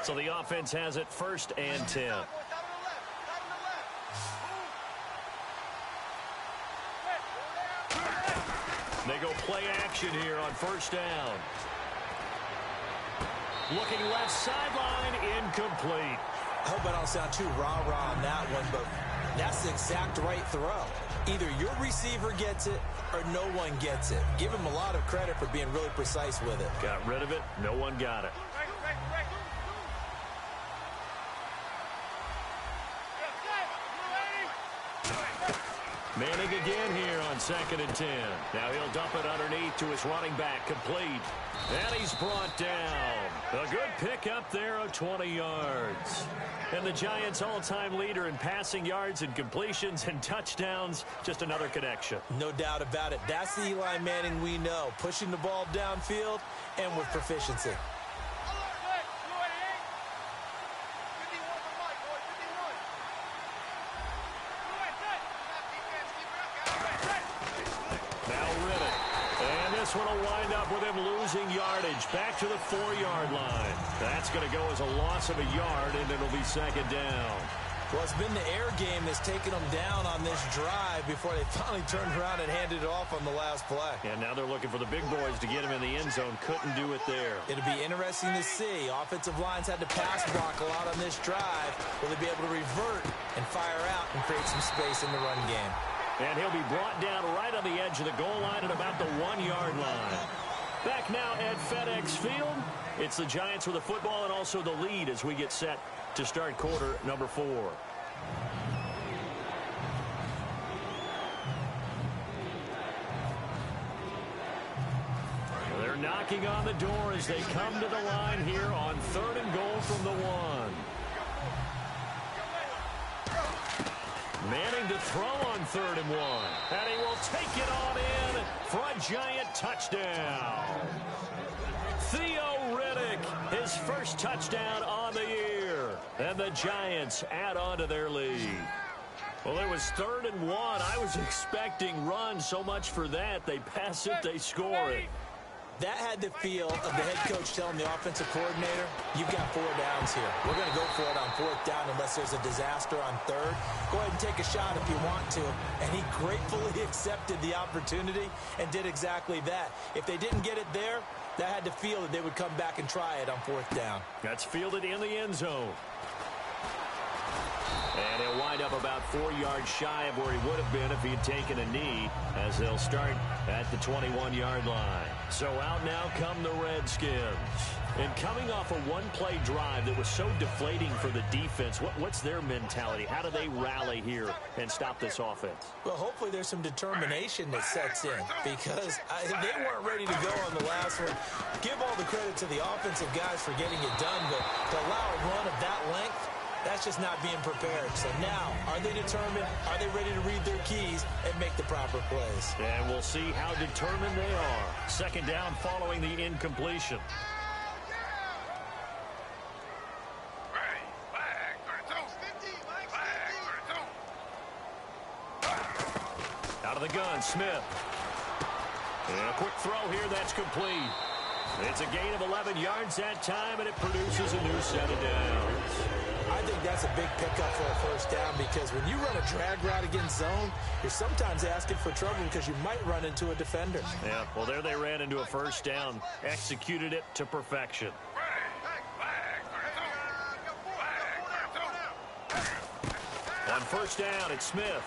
So the offense has it 1st and 10. They go play action here on 1st down. Looking left sideline, incomplete. I hope I don't sound too rah-rah on that one, but that's the exact right throw. Either your receiver gets it or no one gets it. Give him a lot of credit for being really precise with it. Got rid of it. No one got it. Manning again here on 2nd and 10. Now he'll dump it underneath to his running back, complete. And he's brought down. A good pickup there of 20 yards. And the Giants' all-time leader in passing yards and completions and touchdowns, just another connection. No doubt about it. That's the Eli Manning we know, pushing the ball downfield and with proficiency. This one will wind up with him losing yardage back to the 4-yard line. That's going to go as a loss of a yard, and it'll be second down. Well, it's been the air game that's taken them down on this drive before they finally turned around and handed it off on the last play. And now they're looking for the big boys to get him in the end zone. Couldn't do it there. It'll be interesting to see. Offensive lines had to pass block a lot on this drive. Will they be able to revert and fire out and create some space in the run game? And he'll be brought down right on the edge of the goal line at about the 1-yard line. Back now at FedEx Field. It's the Giants with the football and also the lead as we get set to start quarter number 4. They're knocking on the door as they come to the line here on 3rd and goal from the 1. Manning to throw on 3rd and 1. And he will take it on in for a Giant touchdown. Theo Riddick, his first touchdown on the year. And the Giants add on to their lead. Well, it was 3rd and 1. I was expecting run, so much for that. They pass it, they score it. That had the feel of the head coach telling the offensive coordinator, you've got 4 downs here. We're going to go for it on 4th down unless there's a disaster on 3rd. Go ahead and take a shot if you want to. And he gratefully accepted the opportunity and did exactly that. If they didn't get it there, that had the feel that they would come back and try it on 4th down. That's fielded in the end zone. And he'll wind up about 4 yards shy of where he would have been if he had taken a knee, as they'll start at the 21-yard line. So out now come the Redskins. And coming off a one-play drive that was so deflating for the defense, what's their mentality? How do they rally here and stop this offense? Well, hopefully there's some determination that sets in, because they weren't ready to go on the last one. Give all the credit to the offensive guys for getting it done, but to allow a run of that length, that's just not being prepared. So now, are they determined? Are they ready to read their keys and make the proper plays? And we'll see how determined they are. Second down following the incompletion. Out of the gun, Smith. And a quick throw here, that's complete. It's a gain of 11 yards that time, and it produces a new set of downs. I think that's a big pickup for a first down because when you run a drag route against zone, you're sometimes asking for trouble because you might run into a defender. Yeah, well, there they ran into a first down, executed it to perfection. On first down, it's Smith.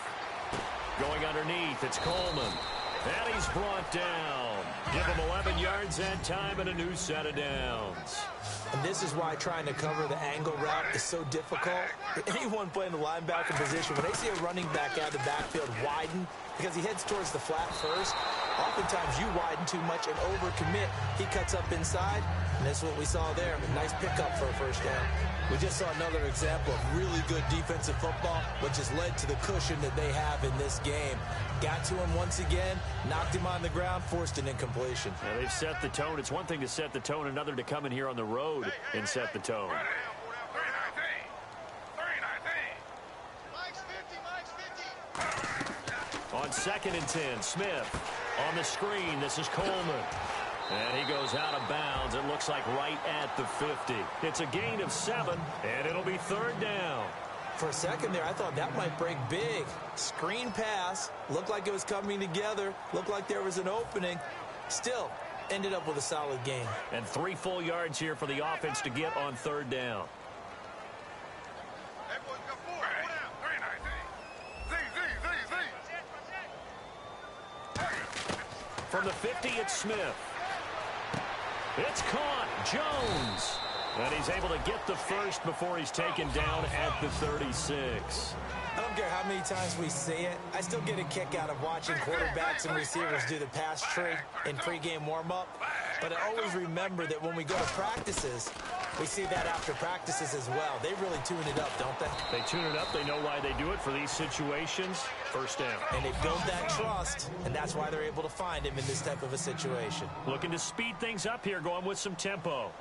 Going underneath, it's Coleman. And he's brought down. Give him 11 yards that time and a new set of downs. And this is why trying to cover the angle route is so difficult. Anyone playing the linebacker position, when they see a running back out of the backfield widen because he heads towards the flat first, oftentimes you widen too much and overcommit. He cuts up inside, and that's what we saw there. A nice pickup for a first down. We just saw another example of really good defensive football, which has led to the cushion that they have in this game. Got to him once again, knocked him on the ground, forced an incompletion. Now they've set the tone. It's one thing to set the tone, another to come in here on the road and set the tone. On 2nd and 10, Smith on the screen. This is Coleman. And he goes out of bounds. It looks like right at the 50. It's a gain of 7, and it'll be 3rd down. For a second there, I thought that might break big. Screen pass. Looked like it was coming together. Looked like there was an opening. Still, ended up with a solid game. And 3 full yards here for the offense to get on 3rd down. From the 50, it's Smith. It's caught. Jones. And he's able to get the first before he's taken down at the 36. I don't care how many times we see it. I still get a kick out of watching quarterbacks and receivers do the pass tree in pregame warm-up. But I always remember that when we go to practices, we see that after practices as well. They really tune it up, don't they? They tune it up. They know why they do it for these situations. First down. And they build that trust, and that's why they're able to find him in this type of a situation. Looking to speed things up here, going with some tempo.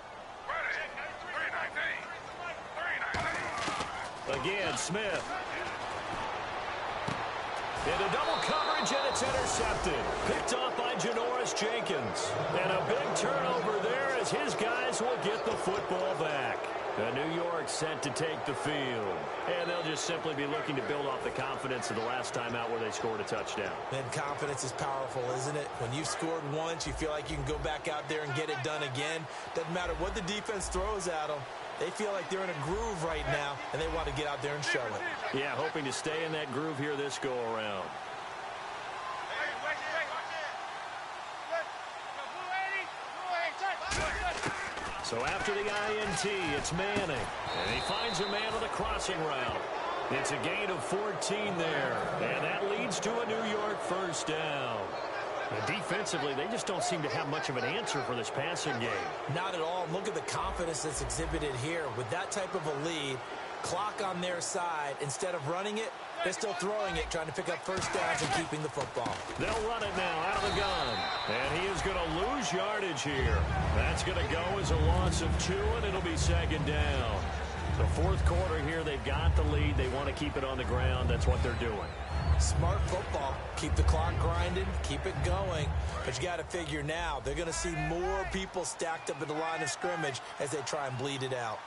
Again, Smith. Into double coverage, and it's intercepted. Picked off by Janoris Jenkins. And a big turnover there as his guys will get the football back. New York set to take the field. And they'll just simply be looking to build off the confidence of the last time out where they scored a touchdown. And confidence is powerful, isn't it? When you've scored once, you feel like you can go back out there and get it done again. Doesn't matter what the defense throws at them. They feel like they're in a groove right now, and they want to get out there and show it. Yeah, hoping to stay in that groove here this go-around. So after the INT, it's Manning. And he finds a man on the crossing route. It's a gain of 14 there. And that leads to a New York first down. And defensively, they just don't seem to have much of an answer for this passing game. Not at all. Look at the confidence that's exhibited here. With that type of a lead, clock on their side, instead of running it, they're still throwing it, trying to pick up first downs and keeping the football. They'll run it now out of the gun. And he is going to lose yardage here. That's going to go as a loss of 2, and it'll be 2nd down. The 4th quarter here, they've got the lead. They want to keep it on the ground. That's what they're doing. Smart football. Keep the clock grinding, keep it going. But you got to figure now, they're going to see more people stacked up at the line of scrimmage as they try and bleed it out.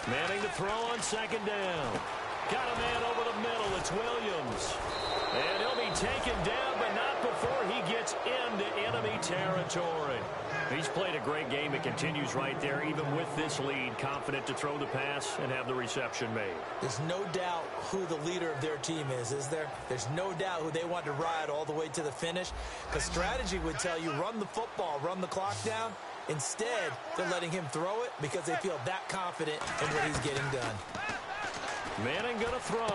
Manning to throw on 2nd down. Got a man over the middle. It's Williams. And he'll be taken down, but not before he gets into enemy territory. He's played a great game. It continues right there, even with this lead, confident to throw the pass and have the reception made. There's no doubt who the leader of their team is there? There's no doubt who they want to ride all the way to the finish. Because strategy would tell you, run the football, run the clock down. Instead, they're letting him throw it because they feel that confident in what he's getting done. Manning going to throw.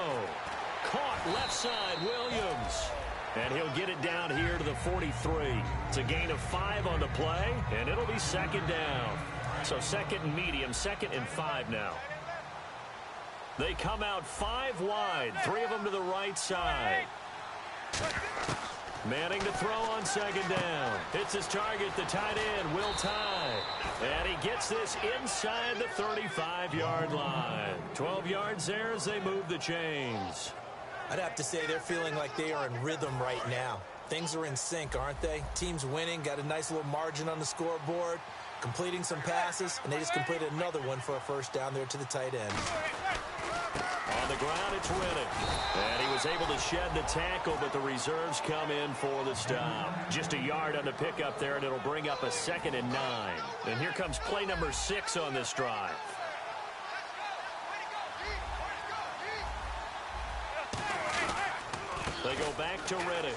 Caught left side, Williams. And he'll get it down here to the 43. It's a gain of 5 on the play, and it'll be 2nd down. So 2nd and medium, 2nd and 5 now. They come out 5 wide, 3 of them to the right side. Manning to throw on 2nd down. It's his target, the tight end, Will Tye. And he gets this inside the 35-yard line. 12 yards there as they move the chains. I'd have to say they're feeling like they are in rhythm right now. things are in sync, aren't they? Teams winning, got a nice little margin on the scoreboard, completing some passes, and they just completed another one for a first down there to the tight end. On the ground, it's Riddick. And he was able to shed the tackle, but the reserves come in for the stop. Just a yard on the pickup there, and it'll bring up a 2nd and 9. And here comes play number 6 on this drive. They go back to Riddick.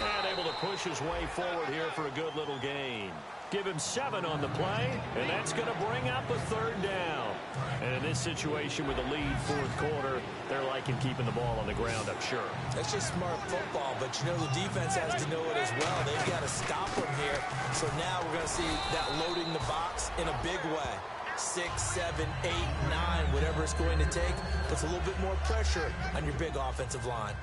And able to push his way forward here for a good little gain. Give him 7 on the play, and that's going to bring up a 3rd down. And in this situation with the lead 4th quarter, they're liking keeping the ball on the ground, I'm sure. That's just smart football, but you know the defense has to know it as well. They've got to stop them here. So now we're going to see that loading the box in a big way. 6, 7, 8, 9, whatever it's going to take, puts a little bit more pressure on your big offensive line.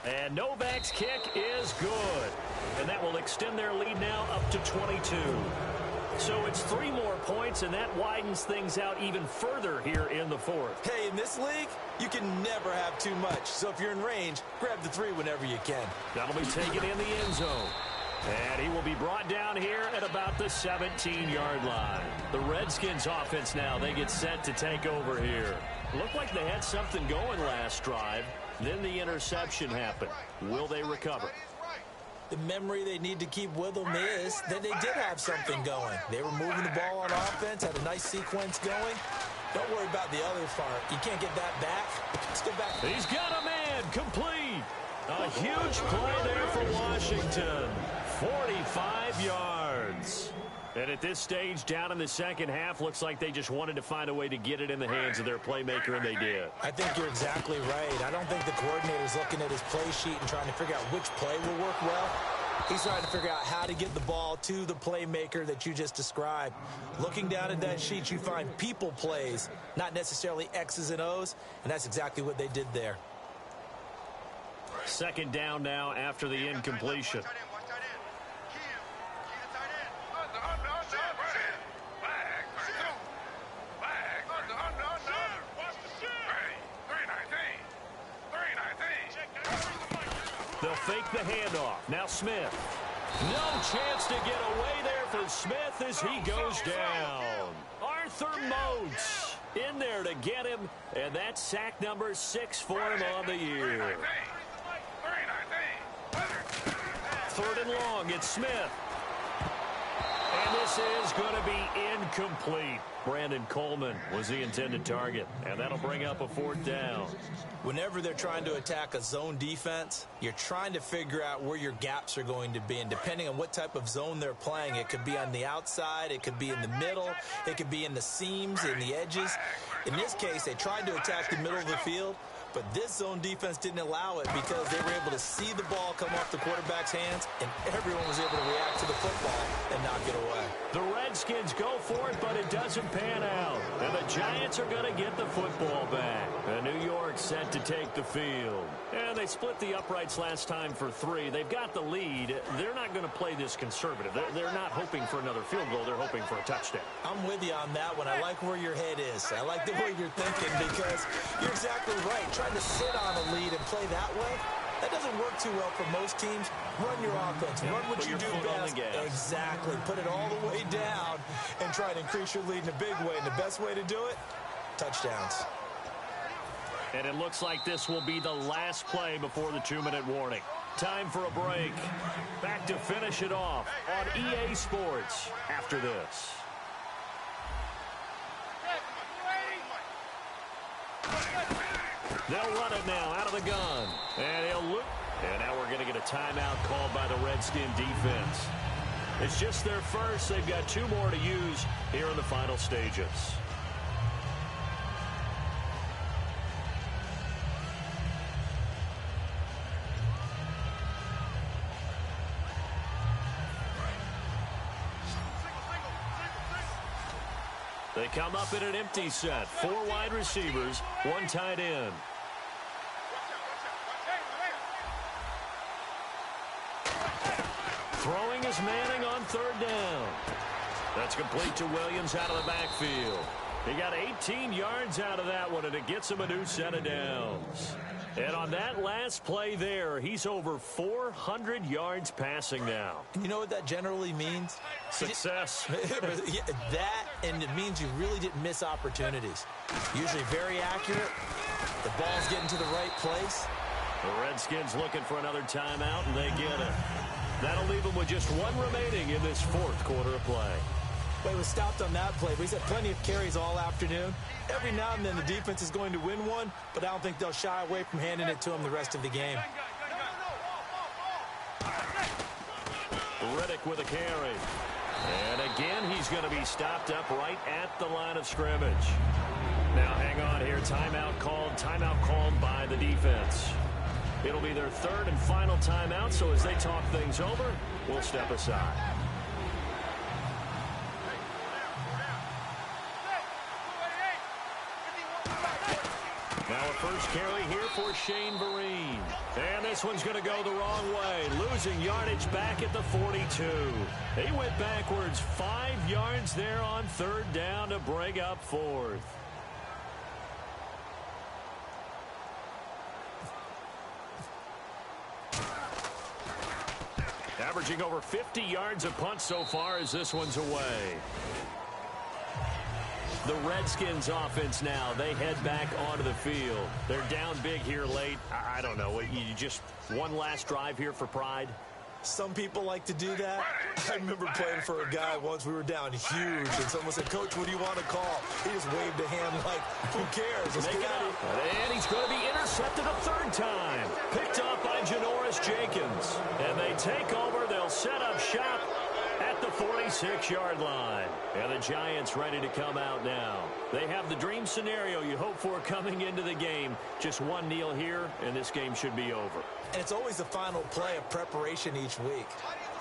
And Novak's kick is good. And that will extend their lead now up to 22. So it's 3 more points, and that widens things out even further here in the 4th. Hey, in this league, you can never have too much. So if you're in range, grab the 3 whenever you can. That'll be taken in the end zone. And he will be brought down here at about the 17-yard line. The Redskins offense now, they get set to take over here. Looked like they had something going last drive. Then the interception happened. Will they recover? The memory they need to keep with them is that they did have something going. They were moving the ball on offense, had a nice sequence going. Don't worry about the other part. You can't get that back. Let's go back. He's got a man complete. A huge play there for Washington. 45 yards. And at this stage, down in the second half, looks like they just wanted to find a way to get it in the hands of their playmaker, and they did. I think you're exactly right. I don't think the coordinator's looking at his play sheet and trying to figure out which play will work well. He's trying to figure out how to get the ball to the playmaker that you just described. Looking down at that sheet, you find people plays, not necessarily X's and O's, and that's exactly what they did there. 2nd down now after the incompletion. They'll fake the handoff. Now Smith. No chance to get away there for Smith as he goes down. Arthur Moats in there to get him, and that's sack number 6 for him on the year. 3rd and long, it's Smith. And this is going to be incomplete. Brandon Coleman was the intended target, and that'll bring up a 4th down. Whenever they're trying to attack a zone defense, you're trying to figure out where your gaps are going to be. And depending on what type of zone they're playing, it could be on the outside, it could be in the middle, it could be in the seams, in the edges. In this case, they tried to attack the middle of the field, but this zone defense didn't allow it because they were able to see the ball come off the quarterback's hands, and everyone was able to react to the football and knock it away. The Redskins go for it, but it doesn't pan out. And the Giants are going to get the football back. And New York set to take the field. And they split the uprights last time for 3. They've got the lead. They're not going to play this conservative. They're not hoping for another field goal. They're hoping for a touchdown. I'm with you on that one. I like where your head is. I like the way you're thinking because you're exactly right. Trying to sit on a lead and play that way, that doesn't work too well for most teams. Run your offense. Run what you do best. Exactly. Put it all the way down and try to increase your lead in a big way. And the best way to do it, touchdowns. And it looks like this will be the last play before the 2-minute warning. Time for a break. Back to finish it off on EA Sports after this. They'll run it now out of the gun. And he'll look. And now we're going to get a timeout called by the Redskin defense. It's just their first. They've got 2 more to use here in the final stages. They come up in an empty set. 4 wide receivers, 1 tight end. Throwing is Manning on 3rd down. That's complete to Williams out of the backfield. He got 18 yards out of that one, and it gets him a new set of downs. And on that last play there, he's over 400 yards passing now. And you know what that generally means? Success. That, and it means you really didn't miss opportunities. Usually very accurate. The ball's getting to the right place. The Redskins looking for another timeout, and they get it. That'll leave them with just one remaining in this fourth quarter of play. Well, he was stopped on that play, but he's had plenty of carries all afternoon. Every now and then the defense is going to win one, but I don't think they'll shy away from handing it to him the rest of the game. Riddick with a carry. And again, he's going to be stopped up right at the line of scrimmage. Now, hang on here. Timeout called by the defense. It'll be their third and final timeout, so as they talk things over, we'll step aside. Now a first carry here for Shane Vereen. And this one's going to go the wrong way. Losing yardage back at the 42. He went backwards 5 yards there on third down to bring up fourth. Averaging over 50 yards a punt so far as this one's away. The Redskins offense now, they head back onto the field. They're down big here late. I don't know. You just one last drive here for pride? Some people like to do that. I remember playing for a guy once. We were down huge, and someone said, "Coach, what do you want to call?" He just waved a hand like, who cares? Let's get out of here. And he's going to be intercepted a third time. Picked off by Janoris Jenkins. And they take over. They'll set up shop at the 46-yard line. And the Giants ready to come out now. They have the dream scenario you hope for coming into the game. Just one kneel here, and this game should be over. And it's always the final play of preparation each week.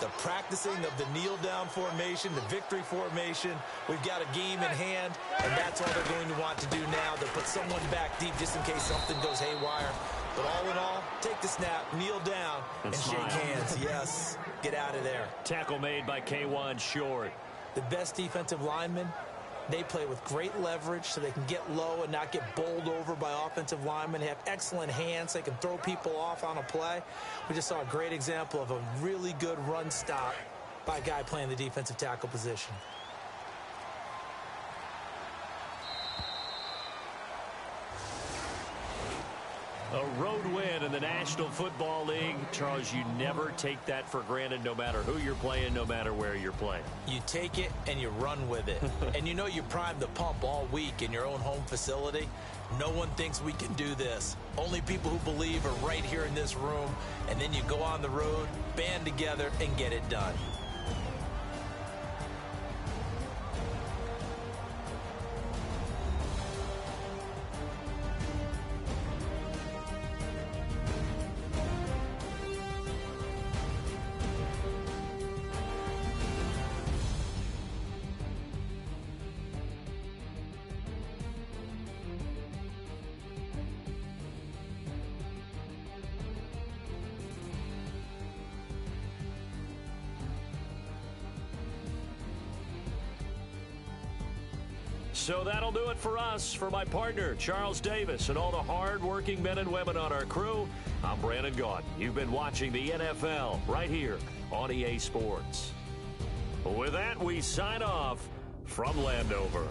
The practicing of the kneel-down formation, the victory formation. We've got a game in hand, and that's all they're going to want to do now. They'll put someone back deep just in case something goes haywire. But all in all, take the snap, kneel down, and shake hands. Yes, get out of there. Tackle made by K1 Short. The best defensive linemen, they play with great leverage so they can get low and not get bowled over by offensive linemen. They have excellent hands. They can throw people off on a play. We just saw a great example of a really good run stop by a guy playing the defensive tackle position. A road win in the National Football League. Charles, you never take that for granted no matter who you're playing, no matter where you're playing. You take it and you run with it. And you know you primed the pump all week in your own home facility. No one thinks we can do this. Only people who believe are right here in this room. And then you go on the road, band together, and get it done. So that'll do it for us. For my partner, Charles Davis, and all the hard-working men and women on our crew, I'm Brandon Gaudin. You've been watching the NFL right here on EA Sports. With that, we sign off from Landover.